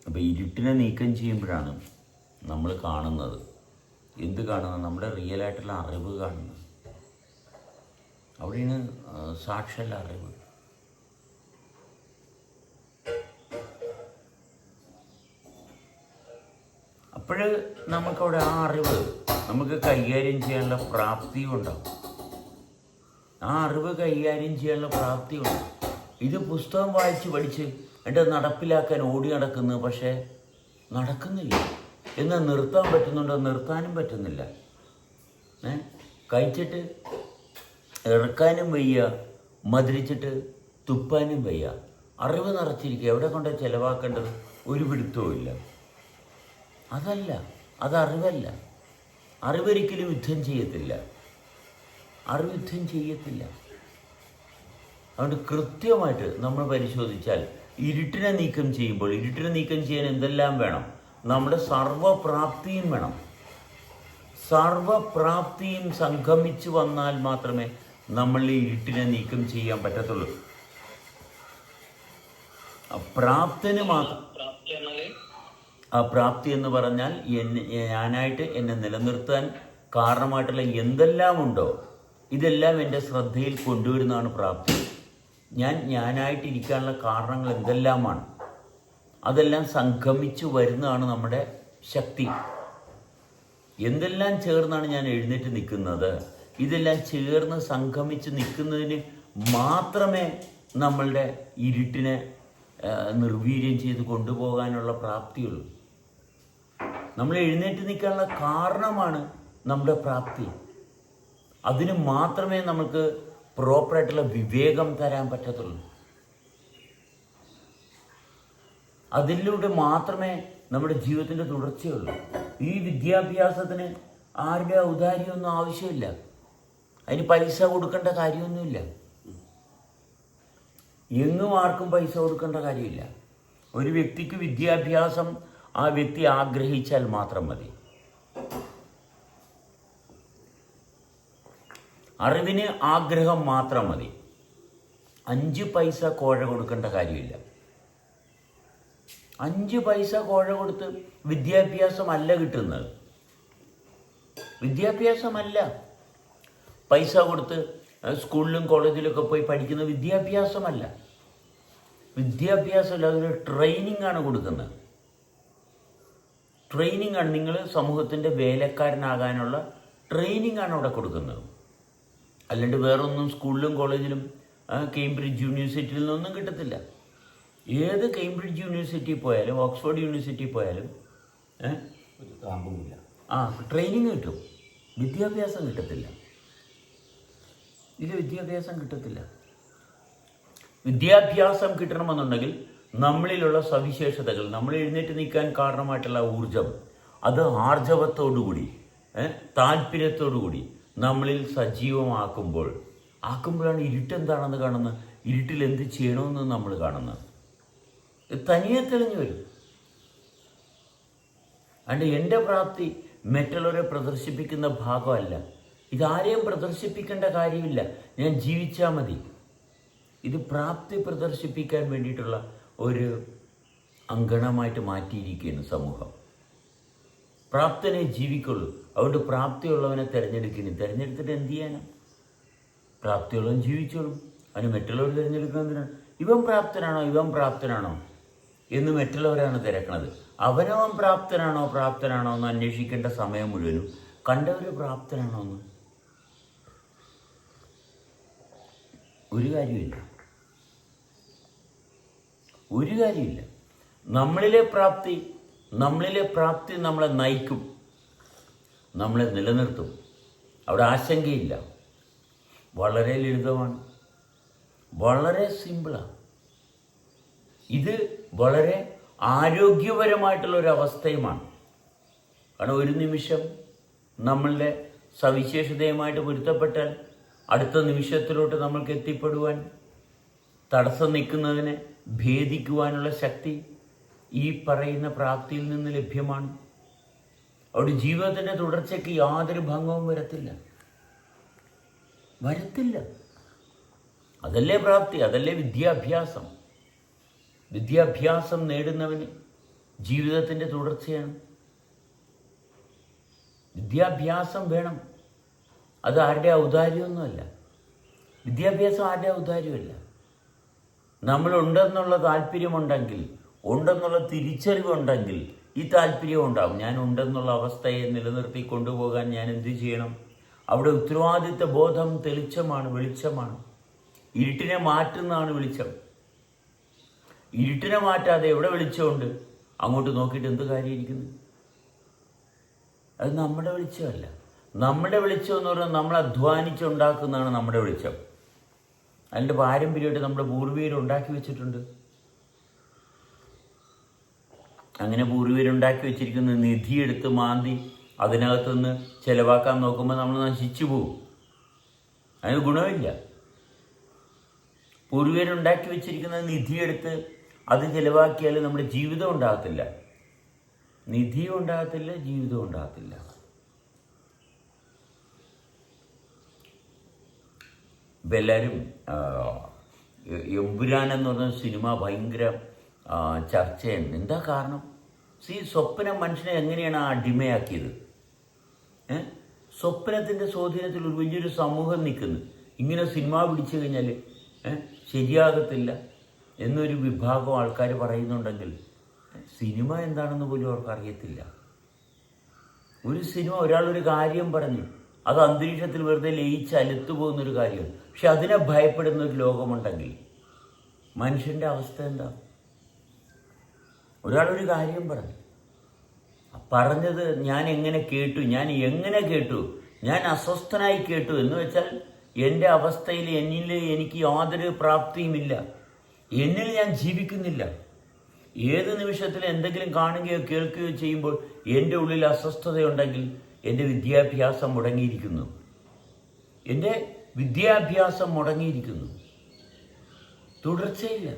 അപ്പോൾ ഇരുട്ടിനെ നീക്കം ചെയ്യുമ്പോഴാണ് നമ്മൾ കാണുന്നത്. എന്ത് കാണുന്നത്? നമ്മുടെ റിയലായിട്ടുള്ള അറിവ് കാണുന്നത്. അവിടെയാണ് സാക്ഷാൽ അറിവ്. അപ്പോൾ നമുക്കവിടെ ആ അറിവ് നമുക്ക് കൈകാര്യം ചെയ്യാനുള്ള പ്രാപ്തിയും ഉണ്ടാവും. ആ അറിവ് കൈകാര്യം ചെയ്യാനുള്ള പ്രാപ്തിയും ഉണ്ടാവും. ഇത് പുസ്തകം വായിച്ച് പഠിച്ച് എന്നിട്ട് നടപ്പിലാക്കാൻ ഓടി നടക്കുന്നു, പക്ഷേ നടക്കുന്നില്ല. എന്നാൽ നിർത്താൻ പറ്റുന്നുണ്ടോ? നിർത്താനും പറ്റുന്നില്ല. കഴിച്ചിട്ട് ഇറക്കാനും വയ്യ, മധുരിച്ചിട്ട് തുപ്പാനും വയ്യ. അറിവ് നിറച്ചിരിക്കുക. എവിടെ കൊണ്ട് ചിലവാക്കേണ്ടത്? ഒരു പിടുത്തവും ഇല്ല. അതല്ല, അതറിവല്ല. അറിവൊരിക്കലും യുദ്ധം ചെയ്യത്തില്ല. അറിവ് യുദ്ധം ചെയ്യത്തില്ല. അതുകൊണ്ട് കൃത്യമായിട്ട് നമ്മൾ പരിശോധിച്ചാൽ ഇരുട്ടിനെ നീക്കം ചെയ്യുമ്പോൾ, ഇരുട്ടിനെ നീക്കം ചെയ്യാൻ എന്തെല്ലാം വേണം? നമ്മുടെ സർവപ്രാപ്തിയും വേണം. സർവപ്രാപ്തിയും സംഗമിച്ചു വന്നാൽ മാത്രമേ നമ്മൾ ഈ ഇരുട്ടിനെ നീക്കം ചെയ്യാൻ പറ്റത്തുള്ളൂ. പ്രാപ്തന് മാത്രം. ആ പ്രാപ്തി എന്ന് പറഞ്ഞാൽ ഞാനായിട്ട് എന്നെ നിലനിർത്താൻ കാരണമായിട്ടുള്ള എന്തെല്ലാം ഉണ്ടോ ഇതെല്ലാം എൻ്റെ ശ്രദ്ധയിൽ കൊണ്ടുവരുന്നതാണ് പ്രാപ്തി. ഞാനായിട്ടിരിക്കാനുള്ള കാരണങ്ങൾ എന്തെല്ലാമാണ് അതെല്ലാം സംഗമിച്ചു വരുന്നതാണ് നമ്മുടെ ശക്തി. എന്തെല്ലാം ചേർന്നാണ് ഞാൻ എഴുന്നേറ്റ് നിൽക്കുന്നത്, ഇതെല്ലാം ചേർന്ന് സംഗമിച്ച് നിൽക്കുന്നതിന് മാത്രമേ നമ്മളുടെ ഇരുട്ടിനെ നിർവീര്യം ചെയ്ത് കൊണ്ടുപോകാനുള്ള പ്രാപ്തിയുള്ളൂ. നമ്മൾ എഴുന്നേറ്റ് നിൽക്കാനുള്ള കാരണമാണ് നമ്മുടെ പ്രാപ്തി. അതിന് മാത്രമേ നമുക്ക് പ്രോപ്പറായിട്ടുള്ള വിവേകം തരാൻ പറ്റത്തുള്ളൂ. അതിലൂടെ മാത്രമേ നമ്മുടെ ജീവിതത്തിൻ്റെ തുടർച്ചയുള്ളൂ. ഈ വിദ്യാഭ്യാസത്തിന് ആരുടെ ഔദാര്യമൊന്നും ആവശ്യമില്ല. അതിന് പൈസ കൊടുക്കേണ്ട കാര്യമൊന്നുമില്ല. എങ്ങും ആർക്കും പൈസ കൊടുക്കേണ്ട കാര്യമില്ല. ഒരു വ്യക്തിക്ക് വിദ്യാഭ്യാസം ആ വ്യക്തി ആഗ്രഹിച്ചാൽ മാത്രം മതി. അറിവിന് ആഗ്രഹം മാത്രം മതി. 5 പൈസ കോഴ കൊടുക്കേണ്ട കാര്യമില്ല. 5 പൈസ കോഴ കൊടുത്ത് വിദ്യാഭ്യാസമല്ല കിട്ടുന്നത്. വിദ്യാഭ്യാസമല്ല. പൈസ കൊടുത്ത് സ്കൂളിലും കോളേജിലൊക്കെ പോയി പഠിക്കുന്ന വിദ്യാഭ്യാസമല്ല. വിദ്യാഭ്യാസമല്ല, അതൊരു ട്രെയിനിങ് ആണ് കൊടുക്കുന്നത്. ട്രെയിനിങ് ആണ്. നിങ്ങൾ സമൂഹത്തിൻ്റെ വേലക്കാരനാകാനുള്ള ട്രെയിനിങ് ആണ് അവിടെ കൊടുക്കുന്നത്. അല്ലാണ്ട് വേറൊന്നും സ്കൂളിലും കോളേജിലും കേംബ്രിഡ്ജ് യൂണിവേഴ്സിറ്റിയിൽ നിന്നൊന്നും കിട്ടത്തില്ല. ഏത് കേംബ്രിഡ്ജ് യൂണിവേഴ്സിറ്റി പോയാലും ഓക്സ്ഫോർഡ് യൂണിവേഴ്സിറ്റി പോയാലും ട്രെയിനിങ് കിട്ടും. വിദ്യാഭ്യാസം കിട്ടത്തില്ല. ഇതിൽ വിദ്യാഭ്യാസം കിട്ടത്തില്ല. വിദ്യാഭ്യാസം കിട്ടണമെന്നുണ്ടെങ്കിൽ നമ്മളിലുള്ള സവിശേഷതകൾ, നമ്മൾ എഴുന്നേറ്റ് നിൽക്കാൻ കാരണമായിട്ടുള്ള ഊർജം, അത് ആർജവത്തോടുകൂടി താല്പര്യത്തോടുകൂടി നമ്മളിൽ സജീവമാക്കുമ്പോഴാണ് ഇരുട്ടെന്താണെന്ന് കാണുന്നത്. ഇരുട്ടിൽ എന്ത് ചെയ്യണമെന്ന് നമ്മൾ കാണുന്നത്. തനിയെ തെളിഞ്ഞു വരും. അതുകൊണ്ട് എൻ്റെ പ്രാപ്തി മറ്റുള്ളവരെ പ്രദർശിപ്പിക്കുന്ന ഭാഗമല്ല. ഇതാരെയും പ്രദർശിപ്പിക്കേണ്ട കാര്യമില്ല. ഞാൻ ജീവിച്ചാൽ മതി. ഇത് പ്രാപ്തി പ്രദർശിപ്പിക്കാൻ വേണ്ടിയിട്ടുള്ള ഒരു അങ്കണമായിട്ട് മാറ്റിയിരിക്കുകയാണ് സമൂഹം. പ്രാപ്തനെ ജീവിക്കുള്ളൂ. അതുകൊണ്ട് പ്രാപ്തിയുള്ളവനെ തിരഞ്ഞെടുത്തിട്ട് എന്ത് ചെയ്യാനാണ്? പ്രാപ്തിയുള്ളവൻ ജീവിച്ചോളും. അതിന് മറ്റുള്ളവർ തിരഞ്ഞെടുക്കുന്നതിനാണ്. ഇവൻ പ്രാപ്തനാണോ എന്ന് മറ്റുള്ളവരാണ് തിരക്കണത്. അവനവൻ പ്രാപ്തനാണോ എന്ന് അന്വേഷിക്കേണ്ട സമയം മുഴുവനും കണ്ടവർ പ്രാപ്തനാണോ എന്ന് ഒരു കാര്യമില്ല. നമ്മളിലെ പ്രാപ്തി നമ്മളെ നയിക്കും, നമ്മളെ നിലനിർത്തും. അവിടെ ആശങ്കയില്ല. വളരെ ലളിതമാണ്, വളരെ സിമ്പിളാണ്. ഇത് വളരെ ആരോഗ്യപരമായിട്ടുള്ളൊരവസ്ഥയുമാണ്. കാരണം ഒരു നിമിഷം നമ്മളുടെ സവിശേഷതയുമായിട്ട് പൊരുത്തപ്പെട്ടാൽ അടുത്ത നിമിഷത്തിലോട്ട് നമ്മൾക്ക് എത്തിപ്പെടുവാൻ, തടസ്സം നിൽക്കുന്നതിനെ ഭേദിക്കുവാനുള്ള ശക്തി ഈ പറയുന്ന പ്രാപ്തിയിൽ നിന്ന് ലഭ്യമാണ്. അവിടെ ജീവിതത്തിൻ്റെ തുടർച്ചയ്ക്ക് യാതൊരു ഭംഗവും വരത്തില്ല. അതല്ലേ പ്രാപ്തി, അതല്ലേ വിദ്യാഭ്യാസം. വിദ്യാഭ്യാസം നേടുന്നവന് ജീവിതത്തിൻ്റെ തുടർച്ചയാണ്. വിദ്യാഭ്യാസം വേണം. അത് ആരുടെ ഔദാര്യമൊന്നുമല്ല. വിദ്യാഭ്യാസം ആരുടെ ഔദാര്യമല്ല. നമ്മളുണ്ടെന്നുള്ള താല്പര്യമുണ്ടെങ്കിൽ, ഉണ്ടെന്നുള്ള തിരിച്ചറിവുണ്ടെങ്കിൽ ഈ താല്പര്യം ഉണ്ടാവും. ഞാൻ ഉണ്ടെന്നുള്ള അവസ്ഥയെ നിലനിർത്തി കൊണ്ടുപോകാൻ ഞാൻ എന്ത് ചെയ്യണം? അവിടെ ഉത്തരവാദിത്വ ബോധം തെളിച്ചമാണ്, വെളിച്ചമാണ്. ഇരുട്ടിനെ മാറ്റുന്നതാണ് വെളിച്ചം. ഇരുട്ടിനെ മാറ്റാതെ എവിടെ വെളിച്ചമുണ്ട് അങ്ങോട്ട് നോക്കിയിട്ട് എന്ത് കാര്യമിരിക്കുന്നു? അത് നമ്മുടെ വെളിച്ചമല്ല. നമ്മുടെ വെളിച്ചം എന്ന് പറഞ്ഞാൽ നമ്മൾ അധ്വാനിച്ചുണ്ടാക്കുന്നതാണ് നമ്മുടെ വെളിച്ചം. അതിൻ്റെ പാരമ്പര്യമായിട്ട് നമ്മുടെ പൂർവികർ ഉണ്ടാക്കി വെച്ചിട്ടുണ്ട്. അങ്ങനെ പൂർവികരുണ്ടാക്കി വെച്ചിരിക്കുന്ന നിധിയെടുത്ത് മാന്തി അതിനകത്തുനിന്ന് ചിലവാക്കാൻ നോക്കുമ്പോൾ നമ്മൾ നശിച്ചു പോകും. അതിന് ഗുണമില്ല. പൂർവികരുണ്ടാക്കി വെച്ചിരിക്കുന്ന നിധിയെടുത്ത് അത് ചിലവാക്കിയാൽ നമ്മുടെ ജീവിതം ഉണ്ടാകത്തില്ല. നിധിയും ഉണ്ടാകത്തില്ല, ജീവിതവും ഉണ്ടാകത്തില്ല. ഇപ്പം എല്ലാവരും എമ്പുരാൻ എന്ന് പറഞ്ഞ സിനിമ ഭയങ്കര ചർച്ചയാണ്. എന്താ കാരണം? സ്വപ്നം മനുഷ്യനെ എങ്ങനെയാണ് അടിമയാക്കിയത്? സ്വപ്നത്തിൻ്റെ സ്വാധീനത്തിൽ ഒരു വലിയൊരു സമൂഹം നിൽക്കുന്നു. ഇങ്ങനെ സിനിമ പിടിച്ചു കഴിഞ്ഞാൽ ശരിയാകത്തില്ല എന്നൊരു വിഭാഗം ആൾക്കാർ പറയുന്നുണ്ടെങ്കിൽ സിനിമ എന്താണെന്ന് പോലും അവർക്ക് അറിയത്തില്ല. ഒരു സിനിമ, ഒരാളൊരു കാര്യം പറഞ്ഞു, അത് അന്തരീക്ഷത്തിൽ വെറുതെ ലയിച്ച് അലുത്തു പോകുന്നൊരു കാര്യമാണ്. പക്ഷെ അതിനെ ഭയപ്പെടുന്ന ഒരു ലോകമുണ്ടെങ്കിൽ മനുഷ്യൻ്റെ അവസ്ഥ എന്താ? ഒരാളൊരു കാര്യം പറഞ്ഞത് ഞാൻ എങ്ങനെ കേട്ടു, ഞാൻ അസ്വസ്ഥനായി കേട്ടു എന്ന് വെച്ചാൽ എൻ്റെ അവസ്ഥയിൽ എനിക്ക് യാതൊരു പ്രാപ്തിയുമില്ല, എന്നിൽ ഞാൻ ജീവിക്കുന്നില്ല. ഏത് നിമിഷത്തിൽ എന്തെങ്കിലും കാണുകയോ കേൾക്കുകയോ ചെയ്യുമ്പോൾ എൻ്റെ ഉള്ളിൽ അസ്വസ്ഥതയുണ്ടെങ്കിൽ എൻ്റെ വിദ്യാഭ്യാസം മുടങ്ങിയിരിക്കുന്നു. തുടർച്ചയില്ല.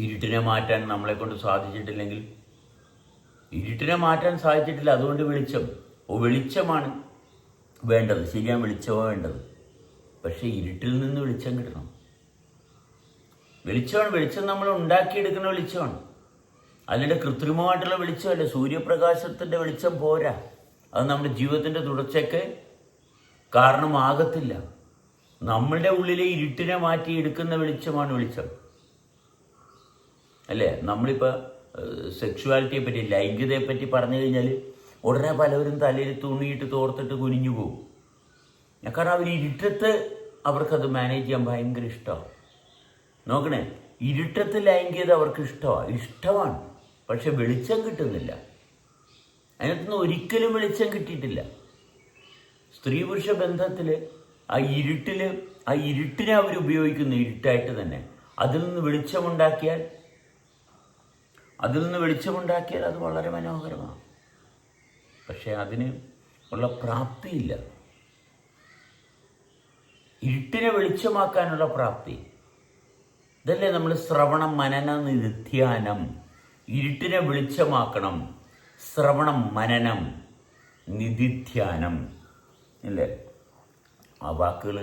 ഇരുട്ടിനെ മാറ്റാൻ നമ്മളെ കൊണ്ട് സാധിച്ചിട്ടില്ല. അതുകൊണ്ട് വെളിച്ചമാണ് വേണ്ടത്. ശരിയാണ്, വെളിച്ചമാണ് വേണ്ടത്. പക്ഷേ ഇരുട്ടിൽ നിന്ന് വെളിച്ചം കിട്ടണം. വെളിച്ചം നമ്മൾ ഉണ്ടാക്കിയെടുക്കുന്ന വെളിച്ചമാണ്. അതിൻ്റെ കൃത്രിമമായിട്ടുള്ള വെളിച്ചമല്ല. സൂര്യപ്രകാശത്തിൻ്റെ വെളിച്ചം പോരാ. അത് നമ്മുടെ ജീവിതത്തിൻ്റെ തുടർച്ചയ്ക്ക് കാരണമാകത്തില്ല. നമ്മളുടെ ഉള്ളിലെ ഇരുട്ടിനെ മാറ്റിയെടുക്കുന്ന വെളിച്ചമാണ് വെളിച്ചം. അല്ലേ? നമ്മളിപ്പോൾ സെക്ഷുവാലിറ്റിയെ പറ്റി, ലൈംഗികതയെ പറ്റി പറഞ്ഞു കഴിഞ്ഞാൽ ഉടനെ പലവരും തലയിൽ തുണിയിട്ട് തോർത്തിട്ട് കുനിഞ്ഞു പോകും. കാരണം അവർ ഇരുട്ടത്ത് അവർക്കത് മാനേജ് ചെയ്യാൻ ഭയങ്കര ഇഷ്ടമാണ്. നോക്കണേ, ഇരുട്ടത്ത് ലൈംഗികത അവർക്ക് ഇഷ്ടമാണ്. പക്ഷെ വെളിച്ചം കിട്ടുന്നില്ല. അതിനകത്തുനിന്ന് ഒരിക്കലും വെളിച്ചം കിട്ടിയിട്ടില്ല. സ്ത്രീ പുരുഷ ബന്ധത്തിൽ ആ ഇരുട്ടിനെ അവർ ഉപയോഗിക്കുന്നു, ഇരുട്ടായിട്ട് തന്നെ. അതിൽ നിന്ന് വെളിച്ചമുണ്ടാക്കിയാൽ അത് വളരെ മനോഹരമാണ്. പക്ഷെ അതിന് ഉള്ള പ്രാപ്തിയില്ല. ഇരുട്ടിനെ വെളിച്ചമാക്കാനുള്ള പ്രാപ്തി. ഇതല്ലേ നമ്മൾ ശ്രവണം, മനനം, നിധ്യാനം. ഇരുട്ടിനെ വെളിച്ചമാക്കണം. ശ്രവണം, മനനം, നിധിധ്യാനം. അല്ലേ? ആ വാക്കുകൾ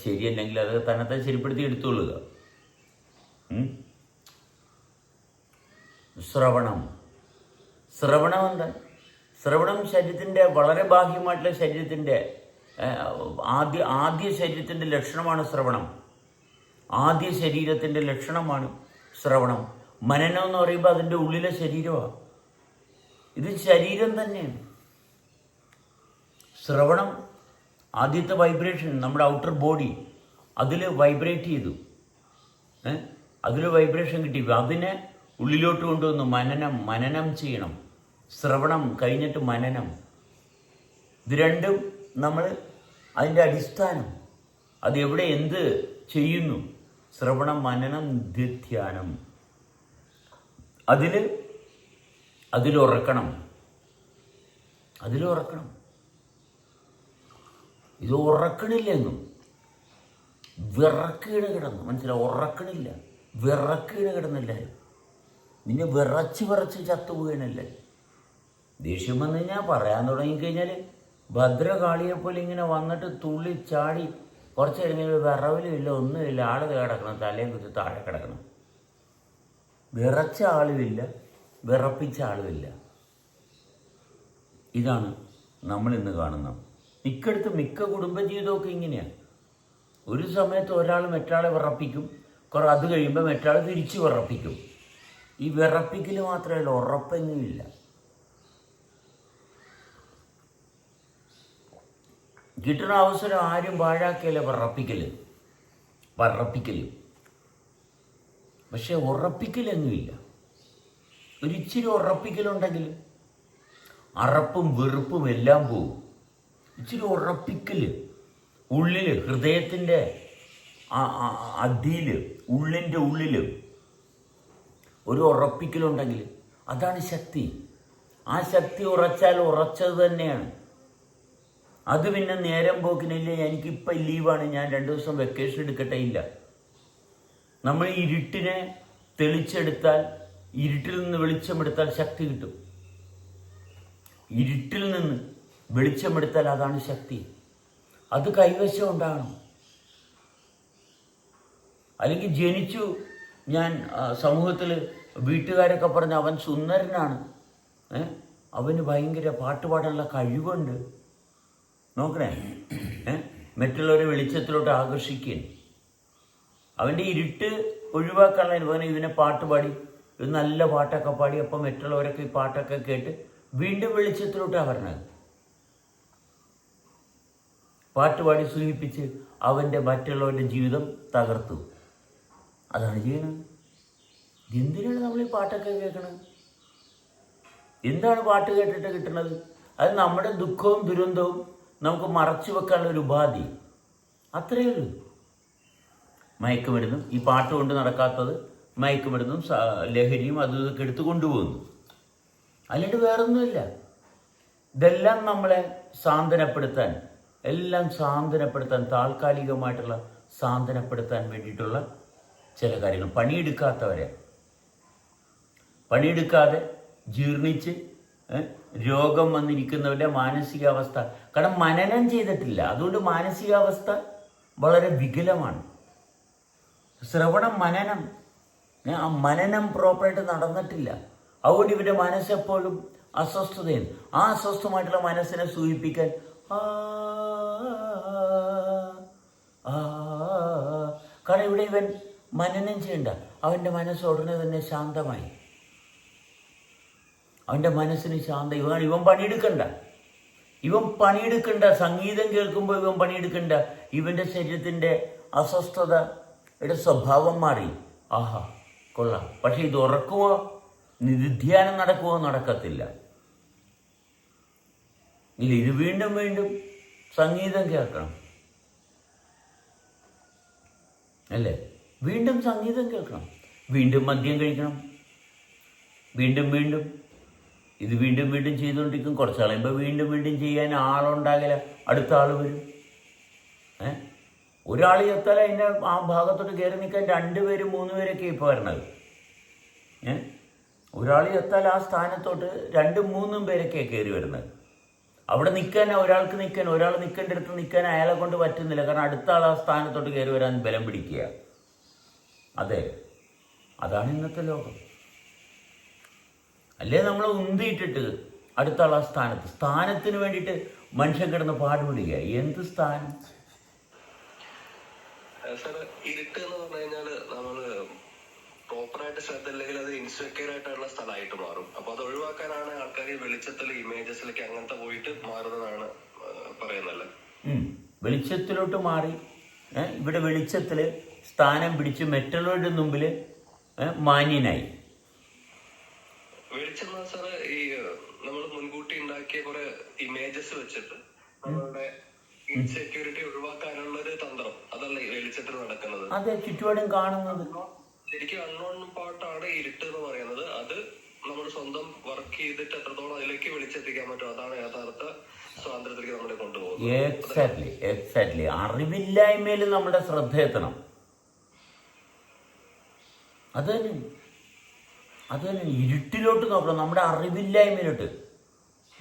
ശരിയല്ലെങ്കിൽ അത് തന്നെ ശരിപ്പെടുത്തി എടുത്തുകൊള്ളുക. ശ്രവണം എന്താ? ശ്രവണം ശരീരത്തിൻ്റെ വളരെ ബാഹ്യമായിട്ടുള്ള ശരീരത്തിൻ്റെ ആദ്യ ശരീരത്തിൻ്റെ ലക്ഷണമാണ് ശ്രവണം. ആദ്യ ശരീരത്തിൻ്റെ ലക്ഷണമാണ് ശ്രവണം. മനനം എന്ന് പറയുമ്പോൾ അതിൻ്റെ ഉള്ളിലെ ശരീരമാണ്. ഇത് ശരീരം തന്നെയാണ്. ശ്രവണം ആദ്യത്തെ വൈബ്രേഷൻ, നമ്മുടെ ഔട്ടർ ബോഡി അതിൽ വൈബ്രേറ്റ് ചെയ്തു. അതിൽ വൈബ്രേഷൻ കിട്ടി. അതിനെ ഉള്ളിലോട്ട് കൊണ്ടുവന്ന് മനനം ചെയ്യണം. ശ്രവണം കഴിഞ്ഞിട്ട് മനനം. ഇത് രണ്ടും നമ്മൾ അതിൻ്റെ അടിസ്ഥാനം. അത് എവിടെ എന്ത് ചെയ്യുന്നു? ശ്രവണം, മനനം, നിധ്യാനം. അതിലുറക്കണം. ഇത് ഉറക്കണില്ലെന്നും വിറക്കീണ് കിടന്നു. മനസ്സിലാവും? ഉറക്കണില്ല, വിറക്കീണ് കിടന്നില്ലാരും. നിന്നെ വിറച്ച് ചത്തുപോകണല്ലേ. ദേഷ്യം വന്നു കഴിഞ്ഞാൽ പറയാൻ തുടങ്ങിക്കഴിഞ്ഞാൽ ഭദ്രകാളിയെപ്പോലെ ഇങ്ങനെ വന്നിട്ട് തുള്ളി ചാടി കുറച്ച് കഴിഞ്ഞാൽ വിറവിലുമില്ല, ഒന്നുമില്ല, ആൾ കിടക്കണം, തലയും കുത്തി താഴെ കിടക്കണം. വിറച്ച ആളുമില്ല, വിറപ്പിച്ച ആളുമില്ല. ഇതാണ് നമ്മൾ ഇന്ന് കാണുന്നത്. മിക്ക കുടുംബജീവിതമൊക്കെ ഇങ്ങനെയാണ്. ഒരു സമയത്ത് ഒരാൾ മറ്റാളെ വിറപ്പിക്കും, അത് കഴിയുമ്പോൾ മറ്റാൾ തിരിച്ച് വിറപ്പിക്കും. ഈ വിറപ്പിക്കൽ മാത്രമല്ല, ഉറപ്പെന്നുമില്ല. കിട്ടുന്ന അവസരം ആരും പാഴാക്കിയല്ല പറപ്പിക്കൽ. പക്ഷെ ഉറപ്പിക്കലൊന്നുമില്ല. ഒരിച്ചിരി ഉറപ്പിക്കലുണ്ടെങ്കിൽ അറപ്പും വെറുപ്പും എല്ലാം പോവും. ഇച്ചിരി ഉറപ്പിക്കൽ ഉള്ളിൽ, ഹൃദയത്തിൻ്റെ അടിയിൽ, ഉള്ളിൻ്റെ ഉള്ളിൽ ഒരു ഉറപ്പിക്കലുണ്ടെങ്കിൽ അതാണ് ശക്തി. ആ ശക്തി ഉറച്ചാൽ ഉറച്ചത് തന്നെയാണ്. അത് പിന്നെ നേരം പോക്കിനില്ല, എനിക്കിപ്പം ലീവാണ്, ഞാൻ 2 ദിവസം വെക്കേഷൻ എടുക്കട്ടെ, ഇല്ല. നമ്മൾ ഇരുട്ടിനെ തെളിച്ചെടുത്താൽ, ഇരുട്ടിൽ നിന്ന് വെളിച്ചമെടുത്താൽ ശക്തി കിട്ടും. ഇരുട്ടിൽ നിന്ന് വെളിച്ചമെടുത്താൽ അതാണ് ശക്തി. അത് കൈവശം ഉണ്ടാകണം. അല്ലെങ്കിൽ ജനിച്ചു ഞാൻ സമൂഹത്തിൽ വീട്ടുകാരൊക്കെ പറഞ്ഞ് അവൻ സുന്ദരനാണ്, അവന് ഭയങ്കര പാട്ടുപാടാനുള്ള കഴിവുണ്ട്, നോക്കണേ, മറ്റുള്ളവരെ വെളിച്ചത്തിലോട്ട് ആകർഷിക്കാൻ. അവൻ്റെ ഇരുട്ട് ഒഴിവാക്കാനുള്ള പകരം ഇവനെ പാട്ടുപാടി, ഒരു നല്ല പാട്ടൊക്കെ പാടി, അപ്പം മറ്റുള്ളവരൊക്കെ ഈ പാട്ടൊക്കെ കേട്ട് വീണ്ടും വെളിച്ചത്തിലോട്ടാണ് വരണത്. പാട്ടുപാടി സൂചിപ്പിച്ച് അവൻ്റെ മറ്റുള്ളവരുടെ ജീവിതം തകർത്തു. അതാണ് ചെയ്യണത്. എന്തിനാണ് നമ്മൾ ഈ പാട്ടൊക്കെ കേൾക്കണത്? എന്താണ് പാട്ട് കേട്ടിട്ട് കിട്ടുന്നത്? അത് നമ്മുടെ ദുഃഖവും ദുരന്തവും നമുക്ക് മറച്ചു വെക്കാനുള്ള ഒരു ഉപാധി, അത്രയേ ഉള്ളൂ. മയക്കുമരുന്നും ഈ പാട്ട് കൊണ്ട് നടക്കാത്തത് മയക്കുമരുന്നും ലഹരിയും അതും ഇതൊക്കെ എടുത്തു കൊണ്ടുപോകുന്നു. അല്ലാണ്ട് വേറൊന്നുമില്ല. ഇതെല്ലാം നമ്മളെ സാന്ത്വനപ്പെടുത്താൻ, താൽക്കാലികമായിട്ടുള്ള സാന്ത്വനപ്പെടുത്താൻ വേണ്ടിയിട്ടുള്ള ചില കാര്യങ്ങൾ. പണിയെടുക്കാതെ ജീർണിച്ച് രോഗം വന്നിരിക്കുന്നവരുടെ മാനസികാവസ്ഥ, കാരണം മനനം ചെയ്തിട്ടില്ല, അതുകൊണ്ട് മാനസികാവസ്ഥ വളരെ വികലമാണ്. മനനം പ്രോപ്പറായിട്ട് നടന്നിട്ടില്ല. അതുകൊണ്ട് ഇവരുടെ മനസ്സെപ്പോഴും അസ്വസ്ഥതയാണ്. ആ അസ്വസ്ഥമായിട്ടുള്ള മനസ്സിനെ സൂചിപ്പിക്കാൻ കാരണം ഇവിടെ ഇവൻ മനനം ചെയ്യണ്ട, അവൻ്റെ മനസ്സ് ഉടനെ തന്നെ ശാന്തമായി. അവൻ്റെ മനസ്സിന് ശാന്തം. ഇവൻ പണിയെടുക്കണ്ട. സംഗീതം കേൾക്കുമ്പോൾ ഇവൻ പണിയെടുക്കണ്ട. ഇവൻ്റെ ശരീരത്തിൻ്റെ അസ്വസ്ഥതയുടെ സ്വഭാവം മാറി. ആഹാ, കൊള്ളാം. പക്ഷെ ഇത് ഉറക്കുമോ, നിധ്യാനം നടക്കുമോ? നടക്കത്തില്ല. ഇല്ല, ഇത് വീണ്ടും സംഗീതം കേൾക്കണം, അല്ലേ? വീണ്ടും സംഗീതം കേൾക്കണം, വീണ്ടും മദ്യം കഴിക്കണം, വീണ്ടും ഇത് വീണ്ടും ചെയ്തുകൊണ്ടിരിക്കും. കുറച്ച് കളയുമ്പോൾ വീണ്ടും ചെയ്യാൻ ആളുണ്ടാകില്ല, അടുത്ത ആൾ വരും. ഒരാൾ എത്താൽ അതിൻ്റെ ആ ഭാഗത്തോട്ട് കയറി നിൽക്കാൻ 2 പേര് 3 പേരൊക്കെ ഇപ്പോൾ വരണത്. ഒരാൾ എത്താൽ ആ സ്ഥാനത്തോട്ട് 2-3 പേരൊക്കെ കയറി വരുന്നത്. അവിടെ ഒരാൾ നിൽക്കേണ്ടടുത്ത് നിൽക്കാൻ അയാളെ കൊണ്ട് പറ്റുന്നില്ല. കാരണം അടുത്ത ആൾ ആ സ്ഥാനത്തോട്ട് കയറി വരാൻ ബലം പിടിക്കുക. അതെ, അതാണ് ഇന്നത്തെ ലോകം. അല്ലേ നമ്മൾ ഉന്തിയിട്ടിട്ട് അടുത്ത ആൾ ആ സ്ഥാനത്തിന് വേണ്ടിയിട്ട് മനുഷ്യൻ കിടന്ന് പാടുപിടിക്കുക. എന്ത് സ്ഥാനം? ഇരുട്ട് എന്ന് പറഞ്ഞു കഴിഞ്ഞാല് നമ്മള് പ്രോപ്പറായിട്ട് ശ്രദ്ധ ഇല്ലെങ്കിൽ അത് ഇൻസെക്യൂർ ആയിട്ടുള്ള സ്ഥലമായിട്ട് മാറും. അപ്പൊ അത് ഒഴിവാക്കാനാണ് ആൾക്കാർ വെളിച്ചത്തില് ഇമേജസിലേക്ക് അങ്ങനത്തെ പോയിട്ട് മാറുന്നതാണ് പറയുന്നല്ലേ. വെളിച്ചത്തിലോട്ട് മാറി ഇവിടെ വെളിച്ചത്തില് സ്ഥാനം പിടിച്ച് മറ്റുള്ളവരുടെ മുമ്പില് മാന്യനായി. വെളിച്ചം സാറ് ഈ നമ്മൾ മുൻകൂട്ടി ഉണ്ടാക്കിയ കുറെ ഇമേജസ് വെച്ചിട്ട് നമ്മളുടെ ഇൻസെക്യൂരിറ്റി ഒഴിവാക്കാനുള്ള ഒരു തന്ത്രം, അതല്ല ഈ വെളിച്ചത്തിൽ നടക്കുന്നത്. അതെ, ചുറ്റുപാടും കാണുന്നത്. ശരിക്കും അൺനോൺ പാർട്ടാണ് ഇരുട്ട് എന്ന് പറയുന്നത്. അത് നമ്മൾ സ്വന്തം വർക്ക് ചെയ്തിട്ട് എത്രത്തോളം അതിലേക്ക് വിളിച്ചെത്തിക്കാൻ പറ്റും, അതാണ് യഥാർത്ഥ സ്വാതന്ത്ര്യത്തിലേക്ക് നമ്മളെ കൊണ്ടുപോകുന്നത്. എക്സാക്ട്ലി. അറിവില്ലായ്മയിൽ നമ്മുടെ ശ്രദ്ധ എത്തണം. അത് തന്നെ ഇരുട്ടിലോട്ട് നോക്കണം, നമ്മുടെ അറിവില്ലായ്മയിലോട്ട്.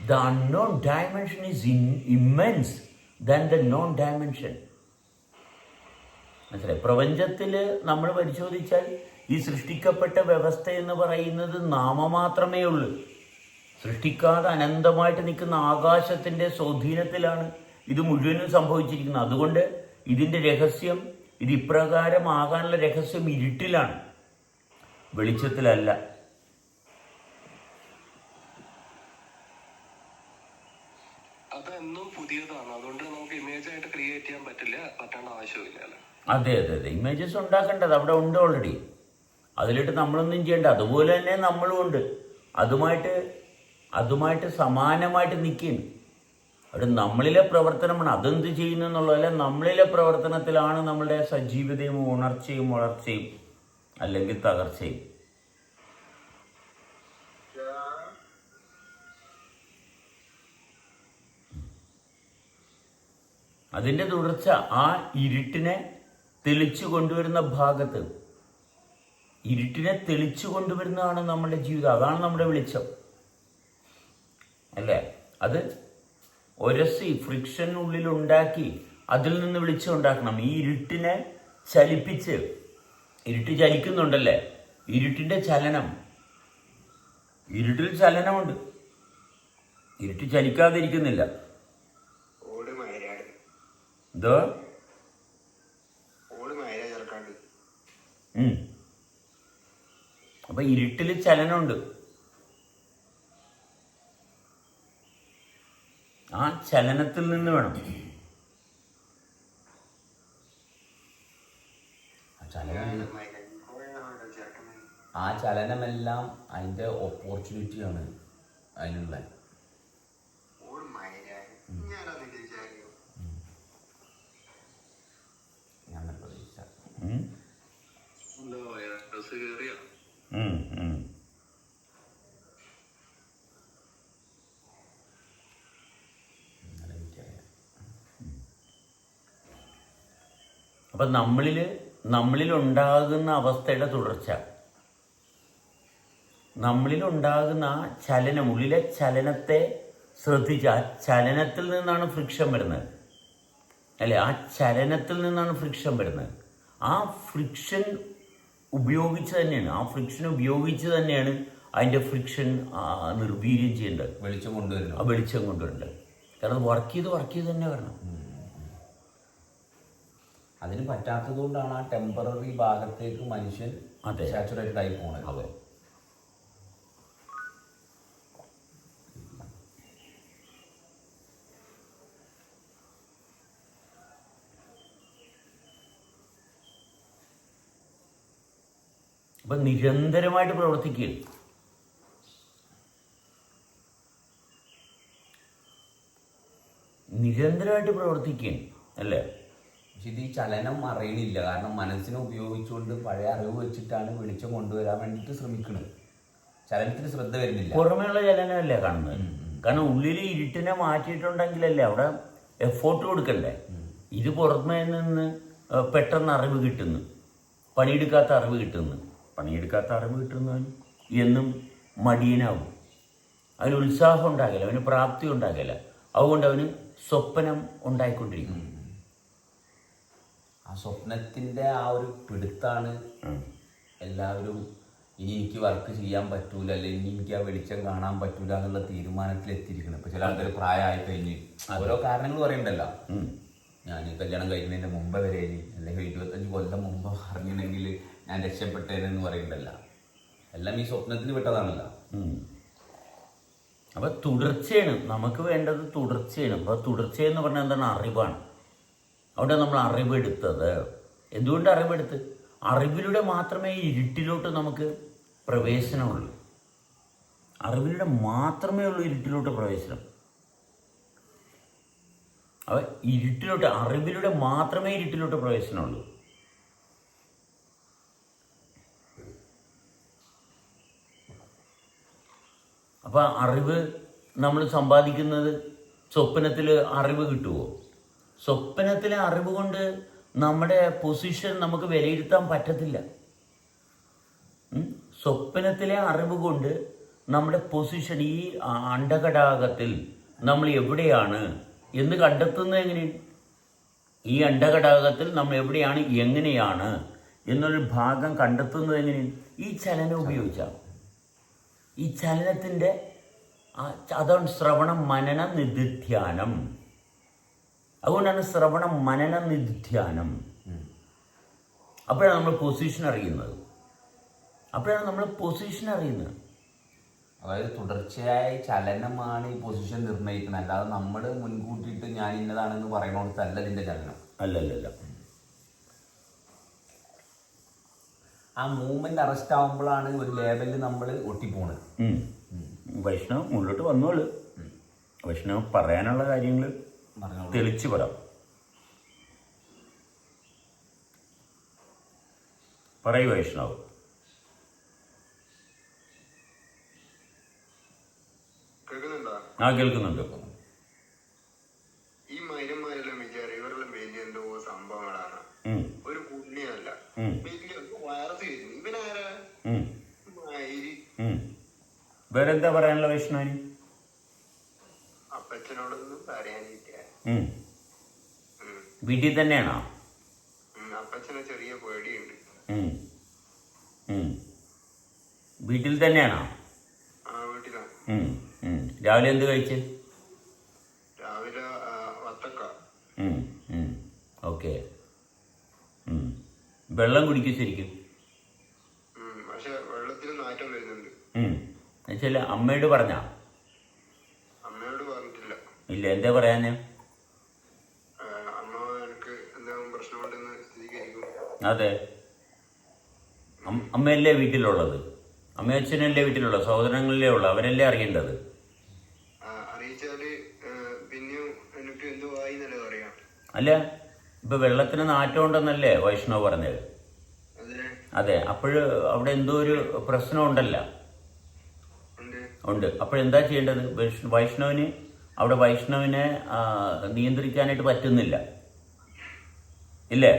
The unknown dimension is immense than the known dimension. മനസ്സിലായി? പ്രപഞ്ചത്തിൽ നമ്മൾ പരിശോധിച്ചാൽ ഈ സൃഷ്ടിക്കപ്പെട്ട വ്യവസ്ഥ എന്ന് പറയുന്നത് നാമമാത്രമേ ഉള്ളൂ. സൃഷ്ടിക്കാതെ അനന്തമായിട്ട് നിൽക്കുന്ന ആകാശത്തിൻ്റെ സ്വാധീനത്തിലാണ് ഇത് മുഴുവനും സംഭവിച്ചിരിക്കുന്നത്. അതുകൊണ്ട് ഇതിൻ്റെ രഹസ്യം, ഇത് ഇപ്രകാരം ആകാനുള്ള രഹസ്യം ഇരുട്ടിലാണ്, വെളിച്ചത്തിലല്ല. അതെന്നും പുതിയതാണ്, അതുകൊണ്ട് നമുക്ക് ഇമേജ് ആയിട്ട് ക്രിയേറ്റ് ചെയ്യാൻ പറ്റേണ്ട ആവശ്യമില്ല അല്ലേ? അതെ അതെ അതെ, ഇമേജസ് ഉണ്ടാക്കേണ്ടത് അവിടെ ഉണ്ട് ഓൾറെഡി. അതിലിട്ട് നമ്മളൊന്നും ചെയ്യേണ്ട. അതുപോലെ തന്നെ നമ്മളും ഉണ്ട്. അതുമായിട്ട് സമാനമായിട്ട് നിൽക്കുന്നു. അവിടെ നമ്മളിലെ പ്രവർത്തനമാണ്. അതെന്ത് ചെയ്യുന്നു എന്നുള്ളതല്ല, നമ്മളിലെ പ്രവർത്തനത്തിലാണ് നമ്മളുടെ സജീവതയും ഉണർച്ചയും വളർച്ചയും അല്ലെങ്കിൽ തകർച്ചയും. അതിൻ്റെ തുടർച്ച ആ ഇരുട്ടിനെ തെളിച്ചു കൊണ്ടുവരുന്ന ഭാഗത്ത്, ഇരുട്ടിനെ തെളിച്ചു കൊണ്ടുവരുന്നതാണ് നമ്മുടെ ജീവിതം. അതാണ് നമ്മുടെ വെളിച്ചം അല്ലേ? അത് ഒരസി ഫ്രിക്ഷൻ ഉള്ളിലുണ്ടാക്കി അതിൽ നിന്ന് വെളിച്ചം ഉണ്ടാക്കണം. ഈ ഇരുട്ടിനെ ചലിപ്പിച്ച്, ഇരുട്ട് ചലിക്കുന്നുണ്ടല്ലേ, ഇരുട്ടിൻ്റെ ചലനം, ഇരുട്ടിൽ ചലനമുണ്ട്, ഇരുട്ട് ചലിക്കാതിരിക്കുന്നില്ല. എന്തോ അപ്പൊ ഇരുട്ടിൽ ചലനമുണ്ട്. ആ ചലനത്തിൽ നിന്ന് വേണം, ആ ചലനമെല്ലാം അതിൻ്റെ ഓപ്പർച്യൂണിറ്റിയാണ് അതിനുള്ള. അപ്പൊ നമ്മളിലുണ്ടാകുന്ന അവസ്ഥയുടെ തുടർച്ച, നമ്മളിലുണ്ടാകുന്ന ആ ചലനം, ഉള്ളിലെ ചലനത്തെ ശ്രദ്ധിച്ച്, ആ ചലനത്തിൽ നിന്നാണ് ഫ്രിക്ഷൻ വരുന്നത് അല്ലെ? ആ ചലനത്തിൽ നിന്നാണ് ഫ്രിക്ഷൻ വരുന്നത്. ആ ഫ്രിക്ഷൻ ഉപയോഗിച്ച് തന്നെയാണ് അതിൻ്റെ ഫ്രിക്ഷൻ നിർവീര്യം ചെയ്യേണ്ടത്, വെളിച്ചം കൊണ്ടുവരണം. ആ വെളിച്ചം കൊണ്ടുവരേണ്ടത്. കാരണം വർക്ക് ചെയ്ത് തന്നെ വരണം. അതിന് പറ്റാത്തത് കൊണ്ടാണ് ആ ടെമ്പററി ഭാഗത്തേക്ക് മനുഷ്യൻ സാച്ചുറേറ്റഡ് ആയി പോകുന്നത്. അതെ. അപ്പൊ നിരന്തരമായിട്ട് പ്രവർത്തിക്കുക, അല്ലേ? പക്ഷെ ഇത് ഈ ചലനം അറിയണില്ല. കാരണം മനസ്സിനെ ഉപയോഗിച്ചുകൊണ്ട് പഴയ അറിവ് വെച്ചിട്ടാണ് വെളിച്ചം കൊണ്ടുവരാൻ വേണ്ടിയിട്ട് ശ്രമിക്കുന്നത്. ചലനത്തിന് ശ്രദ്ധ വരുന്നില്ല, പുറമേയുള്ള ചലനമല്ലേ കാണുന്നത്. കാരണം ഉള്ളിൽ ഇരുട്ടിനെ മാറ്റിയിട്ടുണ്ടെങ്കിലല്ലേ അവിടെ എഫോർട്ട് കൊടുക്കണ്ടേ. ഇത് പുറമേ നിന്ന് പെട്ടെന്ന് അറിവ് കിട്ടുന്നു, പണിയെടുക്കാത്ത അറിവ് കിട്ടുന്നവൻ എന്നും മടിയനാവും. അവന് ഉത്സാഹം ഉണ്ടാകില്ല, അവന് പ്രാപ്തി ഉണ്ടാകില്ല. അതുകൊണ്ട് അവന് സ്വപ്നം ഉണ്ടായിക്കൊണ്ടിരിക്കും. ആ സ്വപ്നത്തിൻ്റെ ആ ഒരു പിടുത്താണ് എല്ലാവരും ഇനി എനിക്ക് വർക്ക് ചെയ്യാൻ പറ്റൂല, അല്ലെങ്കിൽ ഇനി എനിക്ക് ആ വെളിച്ചം കാണാൻ പറ്റൂല എന്നുള്ള തീരുമാനത്തിൽ എത്തിയിരിക്കുന്നത്. ഇപ്പൊ ചില ആൾക്കാർ പ്രായമായി കഴിഞ്ഞ് ഓരോ കാരണങ്ങൾ പറയണ്ടല്ലോ. ഞാൻ കല്യാണം കഴിക്കുന്നതിന് മുമ്പ് വരെ, അല്ലെങ്കിൽ 25 കൊല്ലം മുമ്പ് അറിഞ്ഞിട്ടുണ്ടെങ്കിൽ ഞാൻ രക്ഷപ്പെട്ടേനെന്ന് പറയണ്ടല്ല. എല്ലാം ഈ സ്വപ്നത്തിന് വിട്ടതാണല്ലോ. അപ്പൊ തുടർച്ചയാണ് നമുക്ക് വേണ്ടത്, തുടർച്ചയാണ്. അപ്പൊ തുടർച്ചയെന്ന് പറഞ്ഞാൽ എന്താണ്? അറിവാണ്. അവിടെ നമ്മൾ അറിവെടുത്തത്. എന്തുകൊണ്ട് അറിവെടുത്ത്? അറിവിലൂടെ മാത്രമേ ഇരുട്ടിലോട്ട് നമുക്ക് പ്രവേശനമുള്ളൂ. അറിവിലൂടെ മാത്രമേ ഉള്ളൂ ഇരുട്ടിലോട്ട് പ്രവേശനം. അവ അറിവിലൂടെ മാത്രമേ ഇരുട്ടിലോട്ട് പ്രവേശനമുള്ളൂ. അപ്പം അറിവ് നമ്മൾ സമ്പാദിക്കുന്നത് സ്വപ്നത്തിൽ അറിവ് കിട്ടുമോ? സ്വപ്നത്തിലെ അറിവ് കൊണ്ട് നമ്മുടെ പൊസിഷൻ നമുക്ക് വിലയിരുത്താൻ പറ്റത്തില്ല. സ്വപ്നത്തിലെ അറിവ് കൊണ്ട് നമ്മുടെ പൊസിഷൻ ഈ അണ്ഡഘടാകത്തിൽ നമ്മൾ എവിടെയാണ് എന്ന് കണ്ടെത്തുന്നത് എങ്ങനെയാണ്? ഈ അണ്ഡഘടാകത്തിൽ നമ്മൾ എവിടെയാണ്, എങ്ങനെയാണ് എന്നൊരു ഭാഗം കണ്ടെത്തുന്നത് എങ്ങനെയാണ്? ഈ ചലനം ഉപയോഗിച്ചാണ്. ഈ ചലനത്തിൻ്റെ അതാണ് ശ്രവണം മനനം നിധിധ്യാനം. അതുകൊണ്ടാണ് ശ്രവണം മനനം നിധിധ്യാനം. അപ്പോഴാണ് നമ്മൾ പൊസിഷൻ അറിയുന്നത്. അതായത് തുടർച്ചയായ ചലനമാണ് ഈ പൊസിഷൻ നിർണ്ണയിക്കുന്നത്. അല്ലാതെ നമ്മൾ മുൻകൂട്ടിയിട്ട് ഞാൻ ഇന്നതാണെന്ന് പറയണോടത്തല്ല ഇതിന്റെ ചലനം. അല്ലല്ല. ആ മൂവ്മെന്റ് അറസ്റ്റ് ആവുമ്പോഴാണ് ഒരു ലേബലിൽ നമ്മൾ ഒട്ടിപ്പോണത്. വൈഷ്ണവ് മുന്നോട്ട് വന്നോളൂ. വൈഷ്ണവ് പറയാനുള്ള കാര്യങ്ങൾ തെളിച്ചു പറയാം. പറയൂ വൈഷ്ണവ്. കേൾക്കുന്നുണ്ട്. ഈ മൈരന്മാരെല്ലാം വിചാരം ഇവരെല്ലാം വലിയ എന്തോ സംഭവങ്ങളാണ്, ഒരു പുണ്യമല്ല. വൈറസ് ഇവനാരാ? വേറെന്താ പറയാനുള്ള വൈഷ്ണവിന്? അപ്പച്ചനോടൊന്നും പറയാനില്ല. വീട്ടിൽ തന്നെയാണോ? അപ്പച്ചനെ ചെറിയ പേടിയുണ്ട്. വീട്ടിൽ തന്നെയാണോ? വീട്ടിലാണ്. രാവിലെ എന്ത് കഴിച്ച്? രാവിലെ വത്തക്ക. ഓക്കെ. വെള്ളം കുടിക്കും ശരിക്കും? പക്ഷെ വെള്ളത്തിന് നാറ്റം വരുന്നുണ്ട്. എന്നുവെച്ചാൽ അമ്മയോട് പറഞ്ഞാ? അമ്മയോട് പറഞ്ഞിട്ടില്ല. ഇല്ല, എന്താ പറയാന്? അമ്മ എനിക്ക് എന്തെങ്കിലും പ്രശ്നമുണ്ടെന്ന് സ്ഥിരീകരിക്കും. അതെ, അമ്മയല്ലേ വീട്ടിലുള്ളത്? അമ്മയച്ഛനല്ലേ വീട്ടിലുള്ളത്? സഹോദരങ്ങളല്ലേ ഉള്ളു? അവരല്ലേ അറിയേണ്ടത്? അറിയിച്ചാല് പിന്നെയും എനിക്ക് എന്തോ ആയി എന്നല്ലേ പറയാം. അല്ല, ഇപ്പൊ വെള്ളത്തിന് നാറ്റം ഉണ്ടെന്നല്ലേ വൈഷ്ണവ് പറഞ്ഞത്? അതെ. അപ്പോഴ് അവിടെ എന്തോ ഒരു പ്രശ്നം ഉണ്ടല്ലോ. ഉണ്ട്. അപ്പോഴെന്താ ചെയ്യേണ്ടത്? വൈഷ്ണവിന് അവിടെ വൈഷ്ണവിനെ നിയന്ത്രിക്കാനായിട്ട് പറ്റുന്നില്ല, ഇല്ലേ?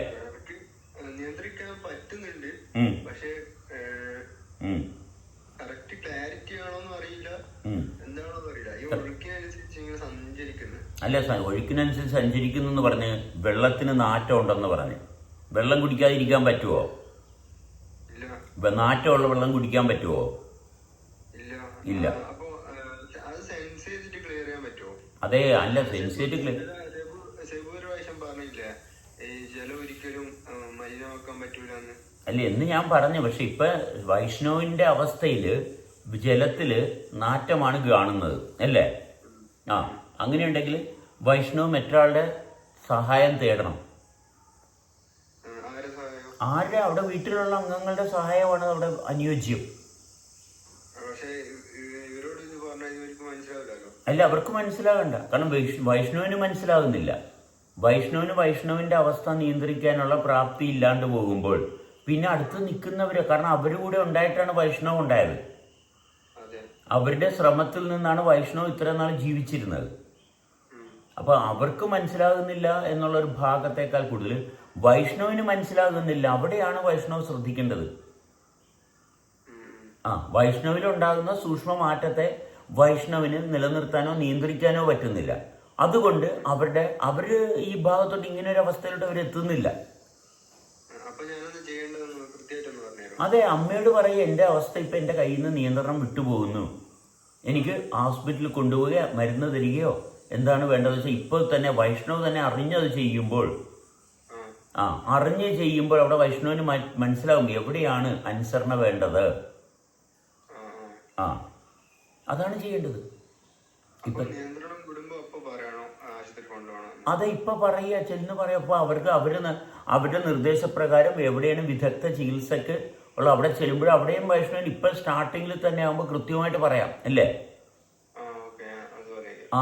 നിയന്ത്രിക്കാൻ പറ്റുന്നുണ്ട്, പക്ഷേ കറക്റ്റ് ക്ലാരിറ്റി ആണോന്ന് അറിയില്ല, എന്താണോന്ന് അറിയില്ല. ഈ ഒഴുക്കിനനുസരിച്ച് ഇങ്ങനെ സഞ്ചരിക്കുന്നത്. അല്ല, ഒഴുക്കിനനുസരിച്ച് സഞ്ചരിക്കുന്നു എന്ന് പറഞ്ഞ് വെള്ളത്തിന് നാറ്റം ഉണ്ടെന്ന് പറഞ്ഞ് വെള്ളം കുടിക്കാതിരിക്കാൻ പറ്റുമോ? നാറ്റമുള്ള വെള്ളം കുടിക്കാൻ പറ്റുമോ? ഇല്ല. അതെ, അല്ല, സെൻസ് ചെയ്തിട്ട് ക്ലിയർ. അല്ല എന്ന് ഞാൻ പറഞ്ഞു. പക്ഷെ ഇപ്പൊ വൈഷ്ണവിന്റെ അവസ്ഥയില് ജലത്തില് നാറ്റമാണ് കാണുന്നത്, അല്ലേ? അങ്ങനെയുണ്ടെങ്കിൽ വൈഷ്ണവ് മറ്റൊരാളുടെ സഹായം തേടണം. ആരുടെ? അവിടെ വീട്ടിലുള്ള അംഗങ്ങളുടെ സഹായമാണ് അവിടെ അനുയോജ്യം. അല്ല, അവർക്ക് മനസ്സിലാകണ്ട. കാരണം വൈഷ്ണവിന് മനസ്സിലാകുന്നില്ല. വൈഷ്ണവിന്റെ അവസ്ഥ നിയന്ത്രിക്കാനുള്ള പ്രാപ്തി ഇല്ലാണ്ട് പോകുമ്പോൾ പിന്നെ അടുത്ത് നിൽക്കുന്നവര്, കാരണം അവര് കൂടെ ഉണ്ടായിട്ടാണ് വൈഷ്ണവ് ഉണ്ടായത്. അവരുടെ ശ്രമത്തിൽ നിന്നാണ് വൈഷ്ണവ് ഇത്ര നാൾ ജീവിച്ചിരുന്നത്. അപ്പൊ അവർക്ക് മനസ്സിലാകുന്നില്ല എന്നുള്ളൊരു ഭാഗത്തേക്കാൾ കൂടുതൽ വൈഷ്ണവിന് മനസ്സിലാകുന്നില്ല. അവിടെയാണ് വൈഷ്ണവ് ശ്രദ്ധിക്കേണ്ടത്. വൈഷ്ണവിലുണ്ടാകുന്ന സൂക്ഷ്മ മാറ്റത്തെ വൈഷ്ണവിന് നിലനിർത്താനോ നിയന്ത്രിക്കാനോ പറ്റുന്നില്ല. അതുകൊണ്ട് അവര് ഈ ഭാഗത്തോട്ട് ഇങ്ങനെ ഒരു അവസ്ഥയിലോട്ട് അവർ എത്തുന്നില്ല. അതെ, അമ്മയോട് പറയുക, എൻ്റെ അവസ്ഥ ഇപ്പം എൻ്റെ കയ്യിൽ നിന്ന് നിയന്ത്രണം വിട്ടുപോകുന്നു, എനിക്ക് ഹോസ്പിറ്റലിൽ കൊണ്ടുപോവുകയോ മരുന്ന് തരികയോ എന്താണ് വേണ്ടതെന്ന് വെച്ചാൽ ഇപ്പോൾ തന്നെ വൈഷ്ണവ് തന്നെ അറിഞ്ഞത് ചെയ്യുമ്പോൾ അറിഞ്ഞ് ചെയ്യുമ്പോൾ അവിടെ വൈഷ്ണവിന് മനസ്സിലാവും എവിടെയാണ് അനുസരണ വേണ്ടത്. അതാണ് ചെയ്യേണ്ടത്. അതെ, ഇപ്പൊ പറയുക, ചെന്ന് പറയപ്പോ അവർക്ക് അവരുടെ നിർദ്ദേശപ്രകാരം എവിടെയാണ് വിദഗ്ധ ചികിത്സക്ക് ഉള്ള അവിടെ ചെല്ലുമ്പോൾ അവിടെയും വൈഷ്ണവൻ ഇപ്പൊ സ്റ്റാർട്ടിങ്ങിൽ തന്നെ ആകുമ്പോൾ കൃത്യമായിട്ട് പറയാം, അല്ലേ?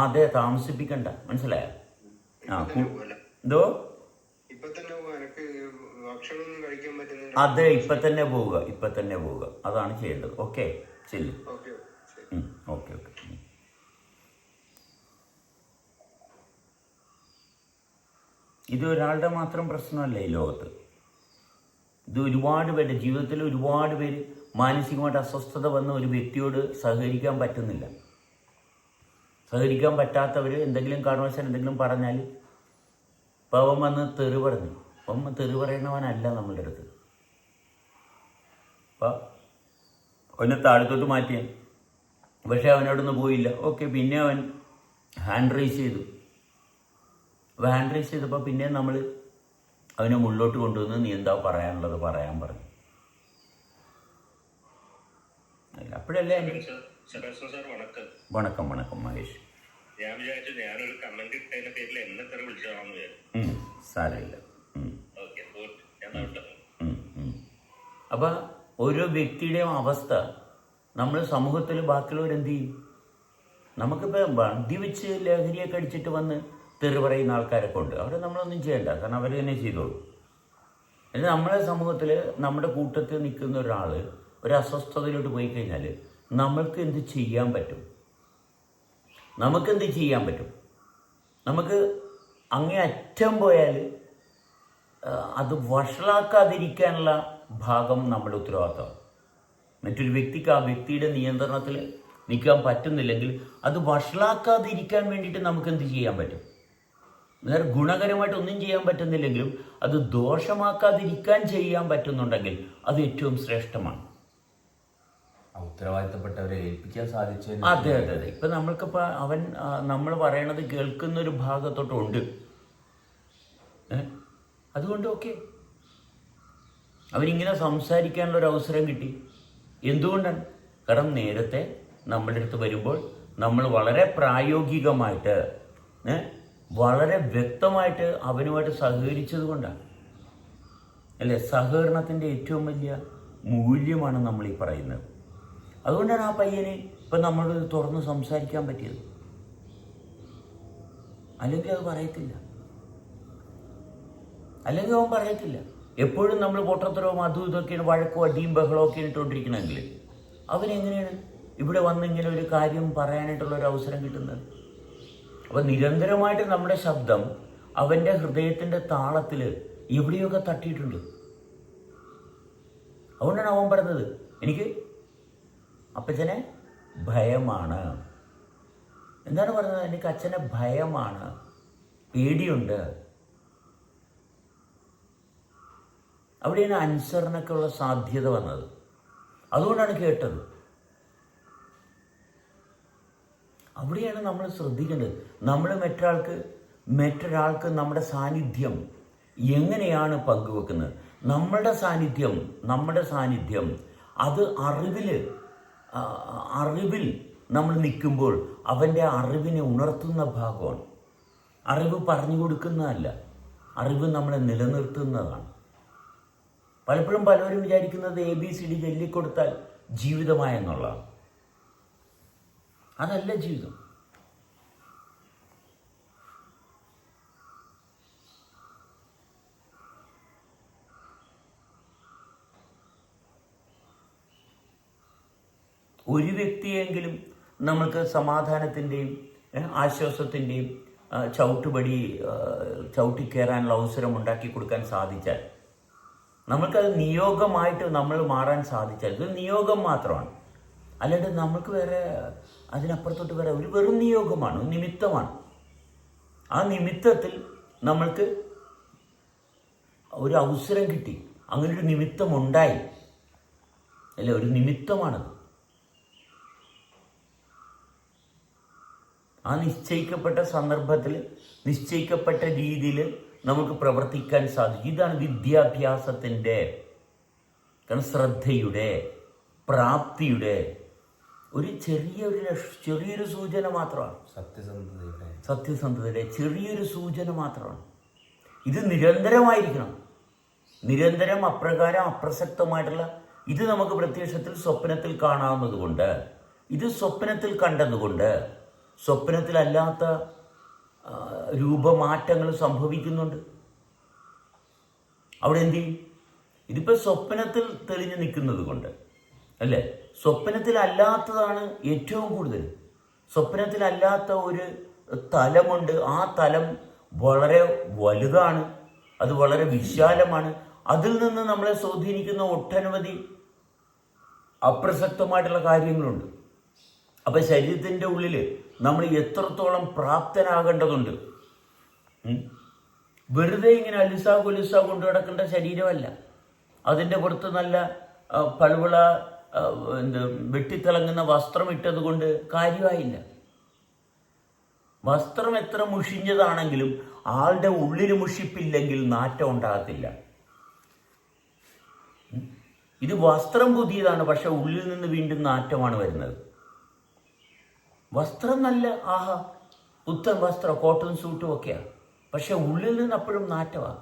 അതെ, താമസിപ്പിക്കണ്ട. മനസ്സിലായോ? എന്തോ? അതെ, ഇപ്പൊ തന്നെ പോവുക. അതാണ് ചെയ്യേണ്ടത്. ഓക്കെ, ചെല്ലു. ഓക്കെ. ഇത് ഒരാളുടെ മാത്രം പ്രശ്നമല്ല ഈ ലോകത്ത്. ഇത് ഒരുപാട് പേര് ജീവിതത്തിൽ ഒരുപാട് പേര് മാനസികമായിട്ട് അസ്വസ്ഥത വന്ന ഒരു വ്യക്തിയോട് സഹകരിക്കാൻ പറ്റുന്നില്ല. സഹകരിക്കാൻ പറ്റാത്തവർ എന്തെങ്കിലും കാരണവശാൽ എന്തെങ്കിലും പറഞ്ഞാൽ ഇപ്പം അവൻ വന്ന് തെറി പറഞ്ഞു. അവൻ തെറി പറയണവനല്ല നമ്മളുടെ അടുത്ത്. അപ്പം അവനെ താഴത്തോട്ട് മാറ്റിയാൽ പക്ഷെ അവനോടൊന്നും പോയില്ല. ഓക്കെ, പിന്നെ അവൻ ഹാൻഡ് റൈസ് ചെയ്തു. അപ്പോൾ ഹാൻഡ് റൈസ് ചെയ്തപ്പോൾ പിന്നെ നമ്മൾ അവനെ മുള്ളോട്ട് കൊണ്ടുവന്ന് നീ എന്താ പറയാനുള്ളത് പറയാൻ പറഞ്ഞു. അപ്പോഴല്ലേ വണക്കം വണക്കം മഹേഷ്. ഞാൻ വിചാരിച്ചു ഞാനൊരു കമന്റ് ഇട്ടതിന്റെ പേരിൽ എന്നെ തെറി വിളിച്ചാണെന്ന് വിചാരിച്ചു. സാരമില്ല. ഞാൻ അപ്പം ഓരോ വ്യക്തിയുടെയും അവസ്ഥ നമ്മൾ സമൂഹത്തിൽ ബാക്കിയുള്ളവരെന്ത് ചെയ്യും? നമുക്കിപ്പോൾ വണ്ടി വെച്ച് ലഹരിയൊക്കെ അടിച്ചിട്ട് വന്ന് തെറി പറയുന്ന ആൾക്കാരൊക്കെ ഉണ്ട്. അവരെ നമ്മളൊന്നും ചെയ്യണ്ട, കാരണം അവർ തന്നെ ചെയ്തോളൂ. എന്നാൽ നമ്മുടെ സമൂഹത്തിൽ നമ്മുടെ കൂട്ടത്തിൽ നിൽക്കുന്ന ഒരാൾ ഒരു അസ്വസ്ഥതയിലോട്ട് പോയി കഴിഞ്ഞാൽ നമ്മൾക്ക് എന്ത് ചെയ്യാൻ പറ്റും? നമുക്കെന്ത് ചെയ്യാൻ പറ്റും? നമുക്ക് അങ്ങേ അറ്റം പോയാൽ അത് വഷളാക്കാതിരിക്കാനുള്ള ഭാഗം നമ്മുടെ ഉത്തരവാദിത്തമാണ്. മറ്റൊരു വ്യക്തിക്ക് ആ വ്യക്തിയുടെ നിയന്ത്രണത്തിൽ നിൽക്കാൻ പറ്റുന്നില്ലെങ്കിൽ അത് വഷളാക്കാതിരിക്കാൻ വേണ്ടിയിട്ട് നമുക്ക് എന്ത് ചെയ്യാൻ പറ്റും? നേരെ ഗുണകരമായിട്ട് ഒന്നും ചെയ്യാൻ പറ്റുന്നില്ലെങ്കിലും അത് ദോഷമാക്കാതിരിക്കാൻ ചെയ്യാൻ പറ്റുന്നുണ്ടെങ്കിൽ അത് ഏറ്റവും ശ്രേഷ്ഠമാണ്. ഉത്തരവാദിത്തപ്പെട്ടവരെ ഏൽപ്പിക്കാൻ സാധിച്ചു. അതെ അതെ അതെ. ഇപ്പം നമ്മൾക്കിപ്പോൾ അവൻ നമ്മൾ പറയണത് കേൾക്കുന്നൊരു ഭാഗത്തോട്ടുണ്ട്. അതുകൊണ്ട് ഓക്കെ, അവരിങ്ങനെ സംസാരിക്കാനുള്ളൊരു അവസരം കിട്ടി. എന്തുകൊണ്ടാണ്? കാരണം നേരത്തെ നമ്മുടെ അടുത്ത് വരുമ്പോൾ നമ്മൾ വളരെ പ്രായോഗികമായിട്ട് വളരെ വ്യക്തമായിട്ട് അവനുമായിട്ട് സഹകരിച്ചത് കൊണ്ടാണ് അല്ലേ? സഹകരണത്തിൻ്റെ ഏറ്റവും വലിയ മൂല്യമാണ് നമ്മൾ ഈ പറയുന്നത്. അതുകൊണ്ടാണ് ആ പയ്യന് ഇപ്പം നമ്മളോട് തുറന്ന് സംസാരിക്കാൻ പറ്റിയത്. അല്ലെങ്കിൽ അത് പറയത്തില്ല. അല്ലെങ്കിൽ അവൻ പറയത്തില്ല. എപ്പോഴും നമ്മൾ പൊട്ടത്തരവും അതും ഇതൊക്കെയാണ് വഴക്കോ അടിയും ബഹളവും ഒക്കെ ഇട്ടുകൊണ്ടിരിക്കണമെങ്കിൽ അവനെങ്ങനെയാണ് ഇവിടെ വന്ന് ഇങ്ങനെ ഒരു കാര്യം പറയാനായിട്ടുള്ളൊരു അവസരം കിട്ടുന്നത്? അപ്പം നിരന്തരമായിട്ട് നമ്മുടെ ശബ്ദം അവൻ്റെ ഹൃദയത്തിൻ്റെ താളത്തിൽ എവിടെയൊക്കെ തട്ടിയിട്ടുണ്ട്. അതുകൊണ്ടാണ് അവൻ പറഞ്ഞത് എനിക്ക് അപ്പച്ചനെ ഭയമാണ്. എന്താണ് പറഞ്ഞത്? എനിക്ക് അച്ഛനെ ഭയമാണ്, പേടിയുണ്ട്. അവിടെയാണ് അനുസരണക്കുള്ള സാധ്യത വന്നത്. അതുകൊണ്ടാണ് കേട്ടത്. അവിടെയാണ് നമ്മൾ ശ്രദ്ധിക്കേണ്ടത്. നമ്മൾ മറ്റൊരാൾക്ക് നമ്മുടെ സാന്നിധ്യം എങ്ങനെയാണ് പങ്കുവെക്കുന്നത്? നമ്മുടെ സാന്നിധ്യം അത് അറിവിൽ നമ്മൾ നിൽക്കുമ്പോൾ അവൻ്റെ അറിവിനെ ഉണർത്തുന്ന ഭാഗമാണ്. അറിവ് പറഞ്ഞു കൊടുക്കുന്നതല്ല, അറിവ് നമ്മളെ നിലനിർത്തുന്നതാണ്. പലപ്പോഴും പലരും വിചാരിക്കുന്നത് ABCD ചൊല്ലിക്കൊടുത്താൽ ജീവിതമായെന്നുള്ളതാണ്. അതല്ല ജീവിതം. ഒരു വ്യക്തിയെങ്കിലും നമുക്ക് സമാധാനത്തിൻ്റെയും ആശ്വാസത്തിൻ്റെയും ചവിട്ടിക്കയറാനുള്ള അവസരം ഉണ്ടാക്കി കൊടുക്കാൻ സാധിച്ചാൽ, നമ്മൾക്കത് നിയോഗമായിട്ട് നമ്മൾ മാറാൻ സാധിച്ചാൽ, ഇത് നിയോഗം മാത്രമാണ്. അല്ലാണ്ട് നമുക്ക് വേറെ അതിനപ്പുറത്തോട്ട് വേറെ ഒരു വെറും നിയോഗമാണ്, നിമിത്തമാണ്. ആ നിമിത്തത്തിൽ നമ്മൾക്ക് ഒരു അവസരം കിട്ടി, അങ്ങനൊരു നിമിത്തമുണ്ടായി അല്ലേ? ഒരു നിമിത്തമാണത്. ആ നിശ്ചയിക്കപ്പെട്ട സന്ദർഭത്തിൽ നിശ്ചയിക്കപ്പെട്ട രീതിയിൽ നമുക്ക് പ്രവർത്തിക്കാൻ സാധിക്കും. ഇതാണ് വിദ്യാഭ്യാസത്തിൻ്റെ, ശ്രദ്ധയുടെ, പ്രാപ്തിയുടെ ഒരു ചെറിയൊരു സൂചന മാത്രമാണ്. സത്യസന്ധതയുടെ ചെറിയൊരു സൂചന മാത്രമാണ്. ഇത് നിരന്തരമായിരിക്കണം. നിരന്തരം അപ്രകാരം അപ്രസക്തമായിട്ടുള്ള ഇത് നമുക്ക് പ്രത്യക്ഷത്തിൽ സ്വപ്നത്തിൽ കാണാവുന്നതുകൊണ്ട്, ഇത് സ്വപ്നത്തിൽ കണ്ടതുകൊണ്ട് സ്വപ്നത്തിലല്ലാത്ത രൂപമാറ്റങ്ങൾ സംഭവിക്കുന്നുണ്ട്. അവിടെ എന്ത് ചെയ്യും? ഇതിപ്പോൾ സ്വപ്നത്തിൽ തെളിഞ്ഞു നിൽക്കുന്നത് കൊണ്ട് അല്ലേ? സ്വപ്നത്തിലല്ലാത്തതാണ് ഏറ്റവും കൂടുതൽ. സ്വപ്നത്തിലല്ലാത്ത ഒരു തലമുണ്ട്. ആ തലം വളരെ വലുതാണ്, അത് വളരെ വിശാലമാണ്. അതിൽ നിന്ന് നമ്മളെ സ്വാധീനിക്കുന്ന ഒട്ടനവധി അപ്രസക്തമായിട്ടുള്ള കാര്യങ്ങളുണ്ട്. അപ്പം ശരീരത്തിൻ്റെ ഉള്ളിൽ നമ്മൾ എത്രത്തോളം പ്രാപ്തനാകേണ്ടതുണ്ട്. വെറുതെ ഇങ്ങനെ അലുസാ കൊലുസാ കൊണ്ടു കിടക്കേണ്ട ശരീരമല്ല. അതിൻ്റെ പുറത്ത് നല്ല പളുവിള വെട്ടിത്തിളങ്ങുന്ന വസ്ത്രം ഇട്ടത് കൊണ്ട് കാര്യമായില്ല. വസ്ത്രം എത്ര മുഷിഞ്ഞതാണെങ്കിലും ആളുടെ ഉള്ളിൽ മുഷിപ്പില്ലെങ്കിൽ നാറ്റം ഉണ്ടാകത്തില്ല. ഇത് വസ്ത്രം പുതിയതാണ്, പക്ഷെ ഉള്ളിൽ നിന്ന് വീണ്ടും നാറ്റമാണ് വരുന്നത്. വസ്ത്രം നല്ല പുത്തൻ വസ്ത്രം, കോട്ടൺ സൂട്ടും ഒക്കെയാണ്, പക്ഷെ ഉള്ളിൽ നിന്ന് അപ്പോഴും നാറ്റമാണ്.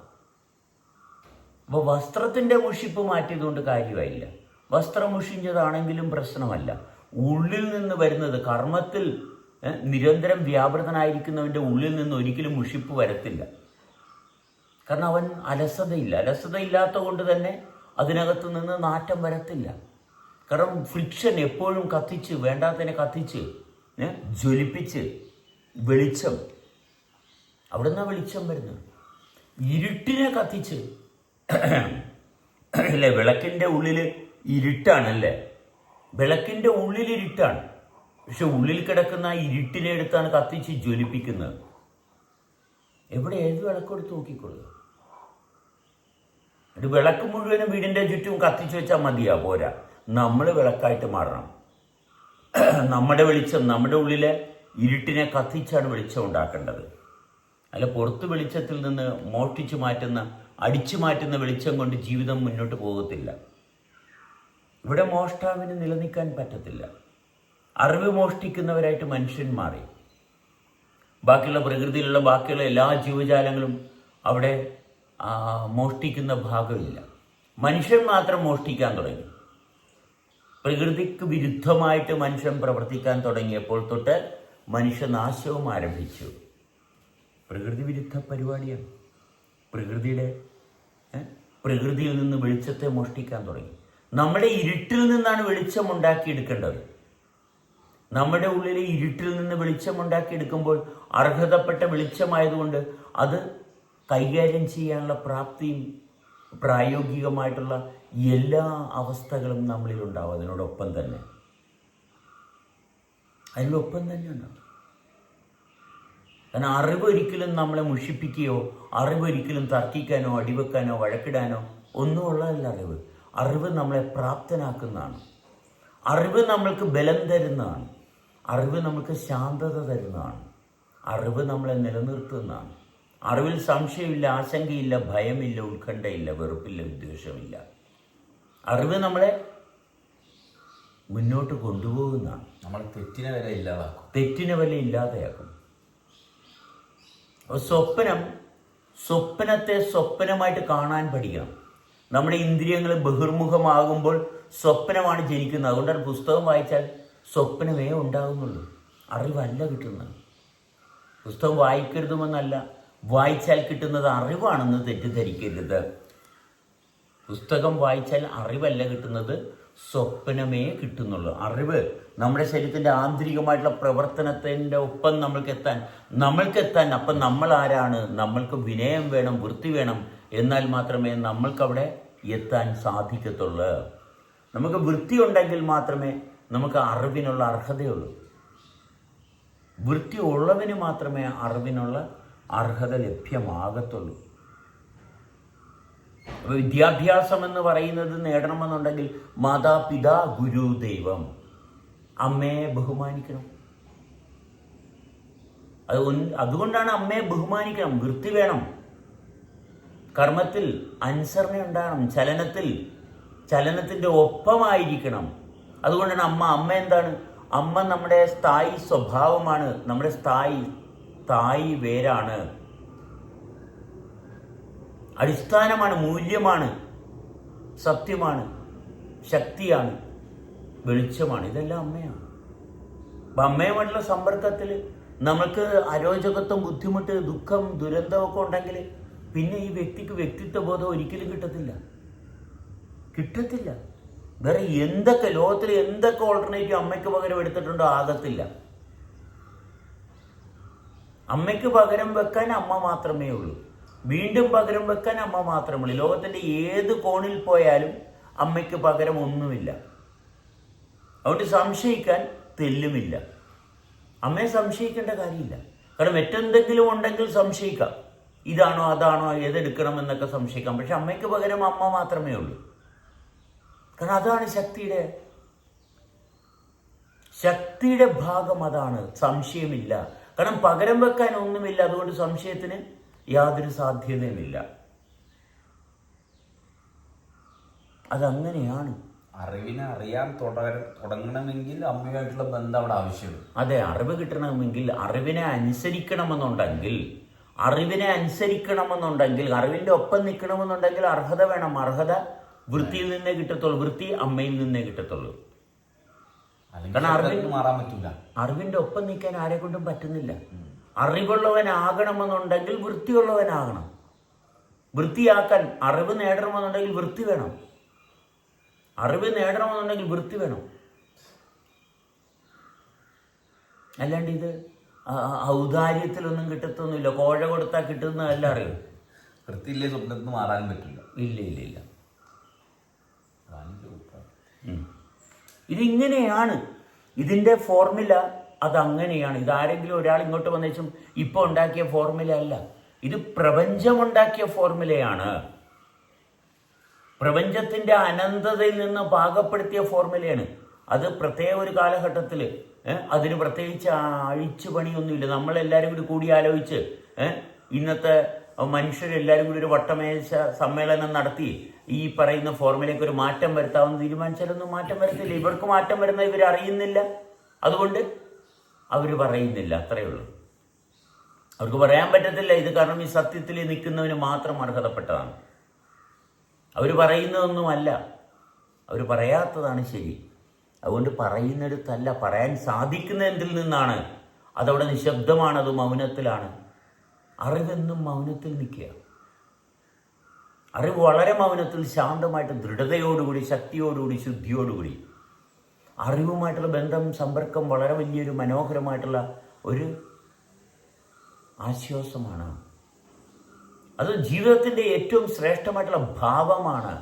അപ്പോൾ വസ്ത്രത്തിൻ്റെ മുഷിപ്പ് മാറ്റിയതുകൊണ്ട് കാര്യമായില്ല. വസ്ത്രം മുഷിഞ്ഞതാണെങ്കിലും പ്രശ്നമല്ല. ഉള്ളിൽ നിന്ന് വരുന്നത്, കർമ്മത്തിൽ നിരന്തരം വ്യാപൃതനായിരിക്കുന്നവൻ്റെ ഉള്ളിൽ നിന്ന് ഒരിക്കലും മുഷിപ്പ് വരത്തില്ല. കാരണം അവൻ അലസതയില്ലാത്ത കൊണ്ട് തന്നെ അതിനകത്ത് നിന്ന് നാറ്റം വരത്തില്ല. കാരണം ഫ്രിക്ഷൻ എപ്പോഴും കത്തിച്ച്, വേണ്ടാത്തതിനെ കത്തിച്ച് ജ്വലിപ്പിച്ച്, വെളിച്ചം, അവിടെ നിന്നാണ് വെളിച്ചം വരുന്നത്. ഇരുട്ടിനെ കത്തിച്ച് അല്ലേ, വിളക്കിൻ്റെ ഉള്ളിൽ ഇരുട്ടാണല്ലേ, വിളക്കിൻ്റെ ഉള്ളിൽ ഇരുട്ടാണ്, പക്ഷെ ഉള്ളിൽ കിടക്കുന്ന ആ ഇരുട്ടിനെ എടുത്താണ് കത്തിച്ച് ജ്വലിപ്പിക്കുന്നത്. എവിടെ ഏത് വിളക്കെടുത്ത് നോക്കിക്കൊള്ളുക. ഒരു വിളക്ക് മുഴുവനും വീടിൻ്റെ ചുറ്റും കത്തിച്ച് വെച്ചാൽ മതിയാ, പോരാ. നമ്മൾ വിളക്കായിട്ട് മാറണം. നമ്മുടെ വെളിച്ചം, നമ്മുടെ ഉള്ളിലെ ഇരുട്ടിനെ കത്തിച്ചാണ് വെളിച്ചം ഉണ്ടാക്കേണ്ടത്. അല്ല പുറത്ത് വെളിച്ചത്തിൽ നിന്ന് മോഷ്ടിച്ചു മാറ്റുന്ന, അടിച്ചു മാറ്റുന്ന വെളിച്ചം കൊണ്ട് ജീവിതം മുന്നോട്ട് പോകത്തില്ല. ഇവിടെ മോഷ്ടാവിന് നിലനിൽക്കാൻ പറ്റത്തില്ല. അറിവ് മോഷ്ടിക്കുന്നവരായിട്ട് മനുഷ്യൻ മാറി. ബാക്കിയുള്ള പ്രകൃതിയിലുള്ള ബാക്കിയുള്ള എല്ലാ ജീവജാലങ്ങളും അവിടെ മോഷ്ടിക്കുന്ന ഭാഗമില്ല. മനുഷ്യൻ മാത്രം മോഷ്ടിക്കാൻ തുടങ്ങി. പ്രകൃതിക്ക് വിരുദ്ധമായിട്ട് മനുഷ്യൻ പ്രവർത്തിക്കാൻ തുടങ്ങിയപ്പോൾ തൊട്ട് മനുഷ്യനാശവും ആരംഭിച്ചു. പ്രകൃതി വിരുദ്ധ പരിപാടിയാണ്. പ്രകൃതിയിൽ നിന്ന് വെളിച്ചത്തെ മോഷ്ടിക്കാൻ തുടങ്ങി. നമ്മുടെ ഇരുട്ടിൽ നിന്നാണ് വെളിച്ചം ഉണ്ടാക്കിയെടുക്കേണ്ടത്. നമ്മുടെ ഉള്ളിലെ ഇരുട്ടിൽ നിന്ന് വെളിച്ചം ഉണ്ടാക്കിയെടുക്കുമ്പോൾ അർഹതപ്പെട്ട വെളിച്ചമായതുകൊണ്ട് അത് കൈകാര്യം ചെയ്യാനുള്ള പ്രാപ്തിയും പ്രായോഗികമായിട്ടുള്ള എല്ലാ അവസ്ഥകളും നമ്മളിലുണ്ടാവും. അതിനോടൊപ്പം തന്നെ ഉണ്ടാവും. കാരണം അറിവൊരിക്കലും നമ്മളെ മുഷിപ്പിക്കുകയോ അറിവൊരിക്കലും തർക്കിക്കാനോ അടിവെക്കാനോ വഴക്കിടാനോ ഒന്നും ഉള്ളതല്ല. അറിവ് നമ്മളെ പ്രാപ്തനാക്കുന്നതാണ്. അറിവ് നമ്മൾക്ക് ബലം തരുന്നതാണ്. അറിവ് നമുക്ക് ശാന്തത തരുന്നതാണ്. അറിവ് നമ്മളെ നിലനിർത്തുന്നതാണ്. അറിവിൽ സംശയമില്ല, ആശങ്കയില്ല, ഭയമില്ല, ഉത്കണ്ഠയില്ല, വെറുപ്പില്ല, വിദ്വേഷമില്ല. അറിവ് നമ്മളെ മുന്നോട്ട് കൊണ്ടുപോകുന്നതാണ്. നമ്മൾ തെറ്റിനെ വരെ ഇല്ലാതെയാക്കും. സ്വപ്നത്തെ സ്വപ്നമായിട്ട് കാണാൻ പഠിക്കണം. നമ്മുടെ ഇന്ദ്രിയങ്ങൾ ബഹിർമുഖമാകുമ്പോൾ സ്വപ്നമാണ് ജനിക്കുന്നത്. അതുകൊണ്ടാണ് പുസ്തകം വായിച്ചാൽ സ്വപ്നമേ ഉണ്ടാകുന്നുള്ളൂ, അറിവല്ല കിട്ടുന്നത്. പുസ്തകം വായിക്കരുതുമെന്നല്ല, വായിച്ചാൽ കിട്ടുന്നത് അറിവാണെന്ന് തെറ്റിദ്ധരിക്കരുത്. പുസ്തകം വായിച്ചാൽ അറിവല്ല കിട്ടുന്നത്, സ്വപ്നമേ കിട്ടുന്നുള്ളൂ. അറിവ് നമ്മുടെ ശരീരത്തിൻ്റെ ആന്തരികമായിട്ടുള്ള പ്രവർത്തനത്തിൻ്റെ ഒപ്പം നമ്മൾക്കെത്താൻ അപ്പം നമ്മൾ ആരാണ്? നമ്മൾക്ക് വിനയം വേണം, വൃത്തി വേണം. എന്നാൽ മാത്രമേ നമ്മൾക്കവിടെ എത്താൻ സാധിക്കത്തുള്ളൂ. നമുക്ക് വൃത്തി ഉണ്ടെങ്കിൽ മാത്രമേ നമുക്ക് അറിവിനുള്ള അർഹതയുള്ളൂ. വൃത്തി ഉള്ളവന് മാത്രമേ അറിവിനുള്ള അർഹത ലഭ്യമാകത്തുള്ളൂ. അപ്പോൾ വിദ്യാഭ്യാസം എന്ന് പറയുന്നത് നേടണമെന്നുണ്ടെങ്കിൽ മാതാപിതാ ഗുരു ദൈവം, അമ്മയെ ബഹുമാനിക്കണം. അതുകൊണ്ടാണ് അമ്മയെ ബഹുമാനിക്കണം. വൃത്തി വേണം, കർമ്മത്തിൽ അനുസരണ ഉണ്ടാകണം, ചലനത്തിൻ്റെ ഒപ്പമായിരിക്കണം. അതുകൊണ്ടാണ് അമ്മ എന്താണ്? അമ്മ നമ്മുടെ സ്ഥായി സ്വഭാവമാണ്, നമ്മുടെ സ്ഥായി വേരാണ്, അടിസ്ഥാനമാണ്, മൂല്യമാണ്, സത്യമാണ്, ശക്തിയാണ്, വെളിച്ചമാണ്. ഇതെല്ലാം അമ്മയാണ്. അപ്പം അമ്മയുമായിട്ടുള്ള സമ്പർക്കത്തിൽ നമുക്ക് അരോചകത്വം, ബുദ്ധിമുട്ട്, ദുഃഖം, ദുരന്തമൊക്കെ ഉണ്ടെങ്കിൽ പിന്നെ ഈ വ്യക്തിക്ക് വ്യക്തിത്വ ബോധം ഒരിക്കലും കിട്ടത്തില്ല. വേറെ ലോകത്തിൽ എന്തൊക്കെ ഓൾട്ടർനേറ്റീവ് അമ്മയ്ക്ക് പകരം എടുത്തിട്ടുണ്ടോ ആകത്തില്ല. അമ്മയ്ക്ക് പകരം വെക്കാൻ അമ്മ മാത്രമേ ഉള്ളൂ. വീണ്ടും പകരം വെക്കാൻ അമ്മ മാത്രമേ. ലോകത്തിൻ്റെ ഏത് കോണിൽ പോയാലും അമ്മയ്ക്ക് പകരം ഒന്നുമില്ല. അതുകൊണ്ട് സംശയിക്കാൻ തെല്ലുമില്ല. അമ്മയെ സംശയിക്കേണ്ട കാര്യമില്ല. കാരണം മറ്റെന്തെങ്കിലും ഉണ്ടെങ്കിൽ സംശയിക്കാം, ഇതാണോ അതാണോ ഏതെടുക്കണമെന്നൊക്കെ സംശയിക്കാം. പക്ഷെ അമ്മയ്ക്ക് പകരം അമ്മ മാത്രമേ ഉള്ളൂ. കാരണം അതാണ് ശക്തിയുടെ ഭാഗം, അതാണ്, സംശയമില്ല. കാരണം പകരം വെക്കാൻ ഒന്നുമില്ല. അതുകൊണ്ട് സംശയത്തിന് യാതൊരു സാധ്യതയുമില്ല. അതങ്ങനെയാണ്. അറിവിനെ അറിയാൻ തുടങ്ങണമെങ്കിൽ അമ്മയുമായിട്ടുള്ള ബന്ധം അവിടെ ആവശ്യമുണ്ട്. അതെ, അറിവ് കിട്ടണമെങ്കിൽ അറിവിനെ അനുസരിക്കണമെന്നുണ്ടെങ്കിൽ അറിവിൻ്റെ ഒപ്പം നിൽക്കണമെന്നുണ്ടെങ്കിൽ അർഹത വേണം. അർഹത വൃത്തിയിൽ നിന്നേ കിട്ടത്തുള്ളൂ. വൃത്തി അമ്മയിൽ നിന്നേ കിട്ടത്തുള്ളൂ. കാരണം മാറാൻ പറ്റില്ല. അറിവിൻ്റെ ഒപ്പം നിൽക്കാൻ ആരെ കൊണ്ടും പറ്റുന്നില്ല. അറിവുള്ളവനാകണമെന്നുണ്ടെങ്കിൽ വൃത്തിയുള്ളവനാകണം. വൃത്തിയാക്കാൻ അറിവ് നേടണമെന്നുണ്ടെങ്കിൽ വൃത്തി വേണം. അല്ലാണ്ട് ഇത് ഔദാര്യത്തിലൊന്നും കിട്ടത്തൊന്നുമില്ല. കോഴ കൊടുത്താൽ കിട്ടുന്നതല്ല അറിവ്. വൃത്തിയില്ലേ സ്വപ്നത്തിൽ മാറാൻ പറ്റില്ല. ഇല്ല. ഇതിങ്ങനെയാണ്. ഇതിൻ്റെ ഫോർമുല അതങ്ങനെയാണ്. ഇതാരെങ്കിലും ഒരാൾ ഇങ്ങോട്ട് വന്നേച്ചും ഇപ്പോൾ ഉണ്ടാക്കിയ ഫോർമുല അല്ല. ഇത് പ്രപഞ്ചമുണ്ടാക്കിയ ഫോർമുലയാണ്. പ്രപഞ്ചത്തിൻ്റെ അനന്തതയിൽ നിന്ന് പാകപ്പെടുത്തിയ ഫോർമുലയാണ്. അത് പ്രത്യേക ഒരു കാലഘട്ടത്തിൽ അതിന് പ്രത്യേകിച്ച് അഴിച്ചുപണിയൊന്നുമില്ല. നമ്മളെല്ലാവരും കൂടി ആലോചിച്ച് ഇന്നത്തെ മനുഷ്യരെല്ലാവരും കൂടി ഒരു വട്ടമേശ സമ്മേളനം നടത്തി ഈ പറയുന്ന ഫോർമുലയ്ക്ക് ഒരു മാറ്റം വരുത്താമെന്ന് തീരുമാനിച്ചാലൊന്നും മാറ്റം വരുത്തില്ല. ഇവർക്ക് മാറ്റം വരുന്ന ഇവർ അറിയുന്നില്ല, അതുകൊണ്ട് അവർ പറയുന്നില്ല. അത്രയേ ഉള്ളൂ. അവർക്ക് പറയാൻ പറ്റത്തില്ല ഇത്. കാരണം ഈ സത്യത്തിൽ നിൽക്കുന്നവന് മാത്രം അർഹതപ്പെട്ടതാണ്. അവർ പറയുന്നതൊന്നുമല്ല, അവർ പറയാത്തതാണ് ശരി. അതുകൊണ്ട് പറയുന്നിടത്തല്ല, പറയാൻ സാധിക്കുന്ന എന്തിൽ നിന്നാണ് അതവിടെ നിശബ്ദമാണ്, അത് മൗനത്തിലാണ്. അറിവെന്നും മൗനത്തിൽ നിൽക്കുക. അറിവ് വളരെ മൗനത്തിൽ, ശാന്തമായിട്ട്, ദൃഢതയോടുകൂടി, ശക്തിയോടുകൂടി, ശുദ്ധിയോടുകൂടി. അറിവുമായിട്ടുള്ള ബന്ധം, സമ്പർക്കം വളരെ വലിയൊരു മനോഹരമായിട്ടുള്ള ഒരു ആശ്വാസമാണ്. അത് ജീവിതത്തിൻ്റെ ഏറ്റവും ശ്രേഷ്ഠമായിട്ടുള്ള ഭാവമാണ്.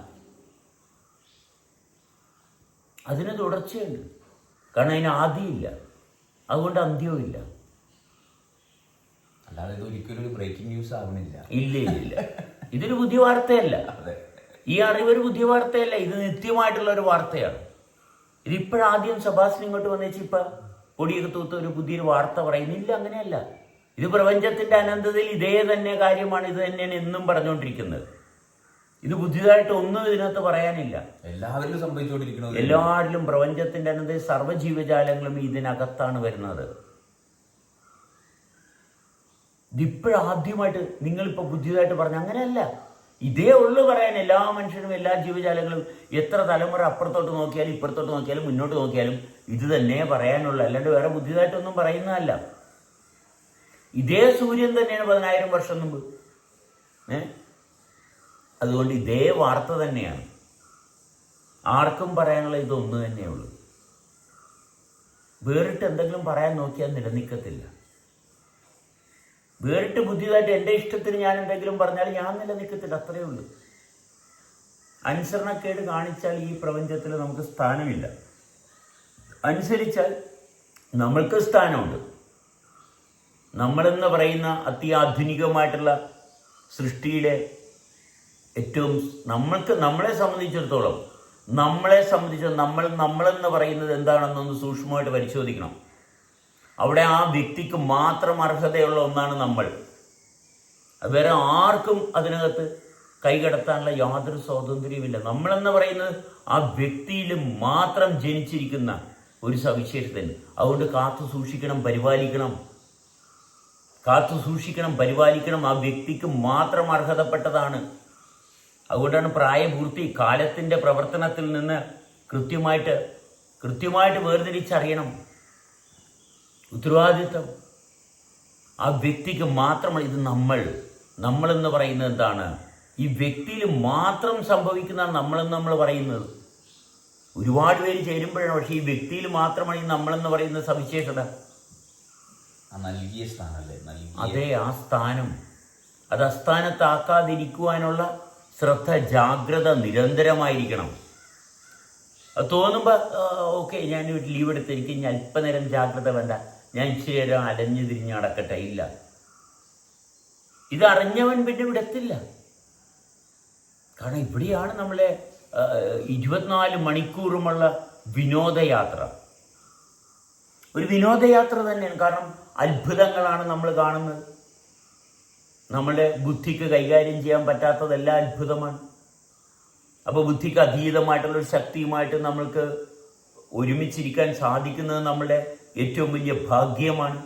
അതിന് തുടർച്ചയുണ്ട്. കാരണം അതിന് ആദിയില്ല, അതുകൊണ്ട് അന്ത്യവും ഇല്ല. അല്ലാതെ ഇത് ഒരിക്കലും ഒരു ബ്രേക്കിംഗ് ന്യൂസ് ആവണില്ല. ഇല്ല. ഇതൊരു പുതിയ വാർത്തയല്ല. ഈ അറിവൊരു പുതിയ വാർത്തയല്ല. ഇത് നിത്യമായിട്ടുള്ള ഒരു വാർത്തയാണ്. ഇതിപ്പോഴാദ്യം സെബാസ്റ്റ്യൻ ഇങ്ങോട്ട് വന്നേച്ച് ഇപ്പം പൊടിയൊക്കെ തൂത്ത് ഒരു പുതിയൊരു വാർത്ത പറയുന്നില്ല. അങ്ങനെയല്ല. ഇത് പ്രപഞ്ചത്തിൻ്റെ അനന്തതയിൽ ഇതേ തന്നെ കാര്യമാണ്. ഇത് തന്നെയാണ് എന്നും പറഞ്ഞുകൊണ്ടിരിക്കുന്നത്. ഇത് പുതിയതായിട്ട് ഒന്നും ഇതിനകത്ത് പറയാനില്ല. എല്ലാവരിലും സംഭവിച്ചുകൊണ്ടിരിക്കുന്നത്. എല്ലാവരിലും പ്രപഞ്ചത്തിൻ്റെ അനന്തതയിൽ സർവ്വജീവജാലങ്ങളും ഇതിനകത്താണ് വരുന്നത്. ഇതിപ്പോഴാദ്യമായിട്ട് നിങ്ങളിപ്പോൾ പുതിയതായിട്ട് പറഞ്ഞ അങ്ങനെയല്ല. ഇതേ ഉള്ളു പറയാൻ. എല്ലാ മനുഷ്യരും, എല്ലാ ജീവജാലങ്ങളും എത്ര തലമുറ അപ്പുറത്തോട്ട് നോക്കിയാലും ഇപ്പുറത്തോട്ട് നോക്കിയാലും മുന്നോട്ട് നോക്കിയാലും ഇത് തന്നെ പറയാനുള്ളൂ. അല്ലാണ്ട് വേറെ പുതിയതായിട്ടൊന്നും പറയുന്നതല്ല. ഇതേ സൂര്യൻ തന്നെയാണ് 10,000 വർഷം മുമ്പ്. അതുകൊണ്ട് ഇതേ വാർത്ത തന്നെയാണ്. ആർക്കും പറയാനുള്ള ഇതൊന്നു തന്നെയുള്ളൂ. വേറിട്ട് എന്തെങ്കിലും പറയാൻ നോക്കിയാൽ നിലനിൽക്കത്തില്ല. വേറിട്ട് പുതിയതായിട്ട് എൻ്റെ ഇഷ്ടത്തിന് ഞാൻ എന്തെങ്കിലും പറഞ്ഞാൽ ഞാൻ നിലനിൽക്കത്തില്ല. അത്രയേ ഉള്ളൂ. അനുസരണക്കേട് കാണിച്ചാൽ ഈ പ്രപഞ്ചത്തിൽ നമുക്ക് സ്ഥാനമില്ല. അനുസരിച്ചാൽ നമ്മൾക്ക് സ്ഥാനമുണ്ട്. നമ്മളെന്ന് പറയുന്ന അത്യാധുനികമായിട്ടുള്ള സൃഷ്ടിയുടെ ഏറ്റവും നമ്മളെ സംബന്ധിച്ചിടത്തോളം നമ്മളെന്ന് പറയുന്നത് എന്താണെന്നൊന്ന് സൂക്ഷ്മമായിട്ട് പരിശോധിക്കണം. അവിടെ ആ വ്യക്തിക്ക് മാത്രം അർഹതയുള്ള ഒന്നാണ് നമ്മൾ. വേറെ ആർക്കും അതിനകത്ത് കൈകടത്താനുള്ള യാതൊരു സ്വാതന്ത്ര്യവുമില്ല. നമ്മളെന്ന് പറയുന്നത് ആ വ്യക്തിയിൽ മാത്രം ജനിച്ചിരിക്കുന്ന ഒരു സവിശേഷത. അതുകൊണ്ട് കാത്തു സൂക്ഷിക്കണം, പരിപാലിക്കണം. ആ വ്യക്തിക്ക് മാത്രം അർഹതപ്പെട്ടതാണ്. അതുകൊണ്ടാണ് പ്രായപൂർത്തി കാലത്തിൻ്റെ പ്രവർത്തനത്തിൽ നിന്ന് കൃത്യമായിട്ട് വേർതിരിച്ചറിയണം. ഉത്തരവാദിത്വം ആ വ്യക്തിക്ക് മാത്രമാണ്. ഇത് നമ്മളെന്ന് പറയുന്നത് എന്താണ്? ഈ വ്യക്തിയിൽ മാത്രം സംഭവിക്കുന്ന നമ്മൾ പറയുന്നത്. ഒരുപാട് പേര് ചേരുമ്പോഴാണ്. പക്ഷേ ഈ വ്യക്തിയിൽ മാത്രമാണ് ഈ നമ്മളെന്ന് പറയുന്ന സവിശേഷത. നൽകിയ സ്ഥാനമല്ലേ? അതെ, ആ സ്ഥാനം അത് അസ്ഥാനത്താക്കാതിരിക്കുവാനുള്ള ശ്രദ്ധ, ജാഗ്രത നിരന്തരമായിരിക്കണം. അത് തോന്നുമ്പോൾ ഓക്കെ, ഞാൻ ലീവ് എടുത്ത് എനിക്ക് ഇനി അല്പനേരം ജാഗ്രത വേണ്ട, ഞാൻ ഇച്ചിരി നേരം അലഞ്ഞു തിരിഞ്ഞ് നടക്കട്ടെ. ഇല്ല, ഇതറിഞ്ഞവൻ പിന്നെ വിടത്തില്ല. കാരണം ഇവിടെയാണ് നമ്മളെ 24 മണിക്കൂറുമുള്ള വിനോദയാത്ര. ഒരു വിനോദയാത്ര തന്നെയാണ്. കാരണം അത്ഭുതങ്ങളാണ് നമ്മൾ കാണുന്നത്. നമ്മുടെ ബുദ്ധിക്ക് കൈകാര്യം ചെയ്യാൻ പറ്റാത്തതെല്ലാം അത്ഭുതമാണ്. അപ്പോൾ ബുദ്ധിക്ക് അതീതമായിട്ടുള്ളൊരു ശക്തിയുമായിട്ട് നമ്മൾക്ക് ഒരുമിച്ചിരിക്കാൻ സാധിക്കുന്നത് നമ്മുടെ ഏറ്റവും വലിയ ഭാഗ്യമാണ്.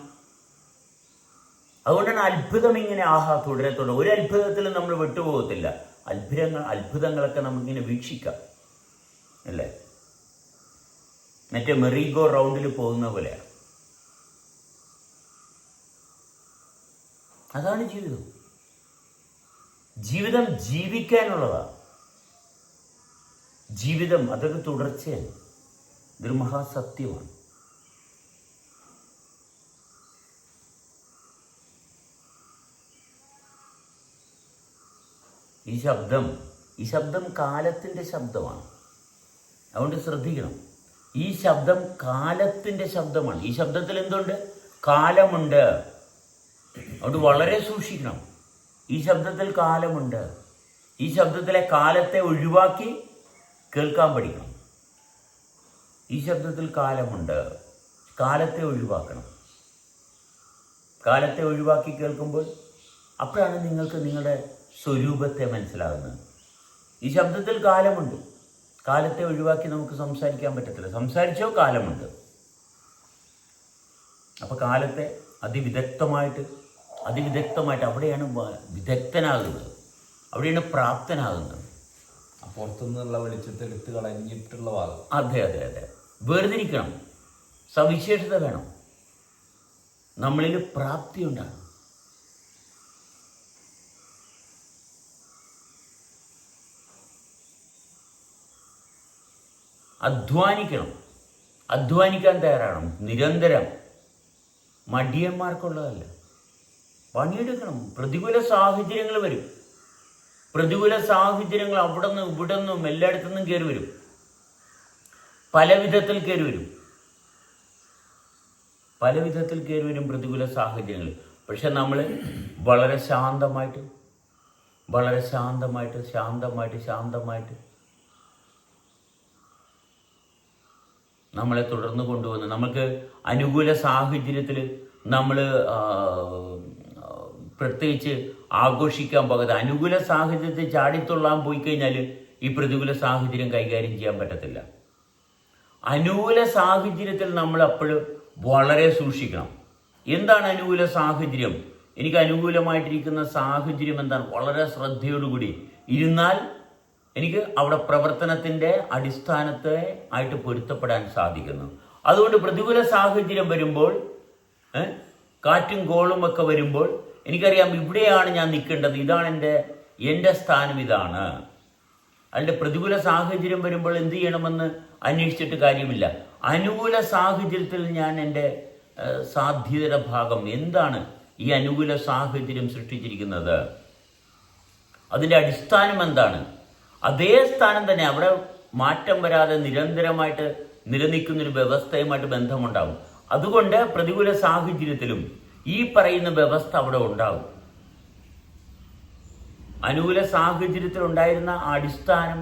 അതുകൊണ്ടാണ് അത്ഭുതം ഇങ്ങനെ തുടരെ ഒരു അത്ഭുതത്തിലും നമ്മൾ വിട്ടുപോകത്തില്ല. അത്ഭുതങ്ങളൊക്കെ നമുക്കിങ്ങനെ വീക്ഷിക്കാം അല്ലേ. മറ്റേ മെറിഗോ റൗണ്ടിൽ പോകുന്ന പോലെയാണ്. അതാണ് ജീവിതം. ജീവിതം ജീവിക്കാനുള്ളതാണ്. ജീവിതം അതൊരു തുടർച്ചയാണ്. ഇതൊരു മഹാസത്യമാണ്. ഈ ശബ്ദം കാലത്തിൻ്റെ ശബ്ദമാണ്. അതുകൊണ്ട് ശ്രദ്ധിക്കണം. ഈ ശബ്ദം കാലത്തിൻ്റെ ശബ്ദമാണ്. ഈ ശബ്ദത്തിൽ എന്തുണ്ട്? കാലമുണ്ട്. അതുകൊണ്ട് വളരെ സൂക്ഷിക്കണം. ഈ ശബ്ദത്തിൽ കാലമുണ്ട്. ഈ ശബ്ദത്തിലെ കാലത്തെ ഒഴിവാക്കി കേൾക്കാൻ പഠിക്കണം. ഈ ശബ്ദത്തിൽ കാലമുണ്ട്. കാലത്തെ ഒഴിവാക്കണം. കാലത്തെ ഒഴിവാക്കി കേൾക്കുമ്പോൾ അപ്പോഴാണ് നിങ്ങൾക്ക് നിങ്ങളുടെ സ്വരൂപത്തെ മനസ്സിലാകുന്നത്. ഈ ശബ്ദത്തിൽ കാലമുണ്ട്. കാലത്തെ ഒഴിവാക്കി നമുക്ക് സംസാരിക്കാൻ പറ്റത്തില്ല. സംസാരിച്ചോ കാലമുണ്ട്. അപ്പോൾ കാലത്തെ അതിവിദഗ്ധമായിട്ട് അവിടെയാണ് വിദഗ്ധനാകുന്നത്, അവിടെയാണ് പ്രാപ്തനാകുന്നത്. പുറത്തുനിന്നുള്ള വെളിച്ചത്തെ എടുത്ത് കളഞ്ഞിട്ടുള്ള ഭാഗം. അതെ. വേർതിരിക്കണം. സവിശേഷത വേണം. നമ്മളിൽ പ്രാപ്തി ഉണ്ടാകും. അധ്വാനിക്കാൻ തയ്യാറാണ്. നിരന്തരം. മടിയന്മാർക്കുള്ളതല്ല. പണിയെടുക്കണം. പ്രതികൂല സാഹചര്യങ്ങൾ വരും. പ്രതികൂല സാഹചര്യങ്ങൾ അവിടെ നിന്നും ഇവിടെ നിന്നും എല്ലായിടത്തു നിന്നും കയറി വരും. പല വിധത്തിൽ കയറി വരും പ്രതികൂല സാഹചര്യങ്ങൾ. പക്ഷെ നമ്മൾ വളരെ ശാന്തമായിട്ട് നമ്മളെ തുടർന്ന് കൊണ്ടുവന്ന് നമുക്ക് അനുകൂല സാഹചര്യത്തിൽ നമ്മൾ പ്രത്യേകിച്ച് ആഘോഷിക്കാൻ പോകാതെ അനുകൂല സാഹചര്യത്തിൽ ചാടിത്തുള്ളാൻ പോയി കഴിഞ്ഞാൽ ഈ പ്രതികൂല സാഹചര്യം കൈകാര്യം ചെയ്യാൻ പറ്റത്തില്ല. അനുകൂല സാഹചര്യത്തിൽ നമ്മൾ അപ്പോഴും വളരെ സൂക്ഷിക്കണം. എന്താണ് അനുകൂല സാഹചര്യം? എനിക്ക് അനുകൂലമായിട്ടിരിക്കുന്ന സാഹചര്യം എന്താണ്? വളരെ ശ്രദ്ധയോടുകൂടി ഇരുന്നാൽ എനിക്ക് അവിടെ പ്രവർത്തനത്തിൻ്റെ അടിസ്ഥാനത്തെ ആയിട്ട് പൊരുത്തപ്പെടാൻ സാധിക്കുന്നു. അതുകൊണ്ട് പ്രതികൂല സാഹചര്യം വരുമ്പോൾ, കാറ്റും കോളും ഒക്കെ വരുമ്പോൾ എനിക്കറിയാം ഇവിടെയാണ് ഞാൻ നിൽക്കേണ്ടത്, ഇതാണ് എൻ്റെ സ്ഥാനം, ഇതാണ്. അതിൻ്റെ പ്രതികൂല സാഹചര്യം വരുമ്പോൾ എന്ത് ചെയ്യണമെന്ന് അന്വേഷിച്ചിട്ട് കാര്യമില്ല. അനുകൂല സാഹചര്യത്തിൽ ഞാൻ എൻ്റെ സാധ്യതയുടെ ഭാഗം എന്താണ് ഈ അനുകൂല സാഹചര്യം സൃഷ്ടിച്ചിരിക്കുന്നത്, അതിൻ്റെ അടിസ്ഥാനം എന്താണ്, അതേ സ്ഥാനം തന്നെ അവിടെ മാറ്റം വരാതെ നിരന്തരമായിട്ട് നിലനിൽക്കുന്നൊരു വ്യവസ്ഥയുമായിട്ട് ബന്ധമുണ്ടാകും. അതുകൊണ്ട് പ്രതികൂല സാഹചര്യത്തിലും ഈ പറയുന്ന വ്യവസ്ഥ അവിടെ ഉണ്ടാകും. അനുകൂല സാഹചര്യത്തിൽ ഉണ്ടായിരുന്ന അടിസ്ഥാനം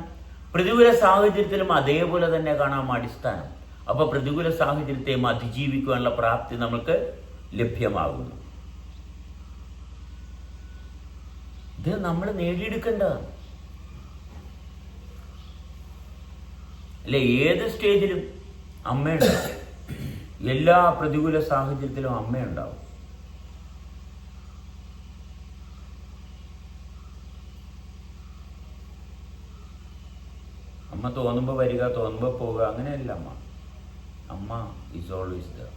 പ്രതികൂല സാഹചര്യത്തിലും അതേപോലെ തന്നെ കാണാം അടിസ്ഥാനം. അപ്പോൾ പ്രതികൂല സാഹചര്യത്തെയും അതിജീവിക്കുവാനുള്ള പ്രാപ്തി നമുക്ക് ലഭ്യമാകുന്നു. ഇത് നമ്മൾ നേടിയെടുക്കേണ്ടതാണ്. അല്ലെ, ഏത് സ്റ്റേജിലും അമ്മയുണ്ടാവും. എല്ലാ പ്രതികൂല സാഹചര്യത്തിലും അമ്മയുണ്ടാവും. അമ്മ തോന്നുമ്പോൾ വരിക, തോന്നുമ്പോൾ പോവുക, അങ്ങനെയല്ല. അമ്മ ഈസ് ഓൾവേസ് ദർ.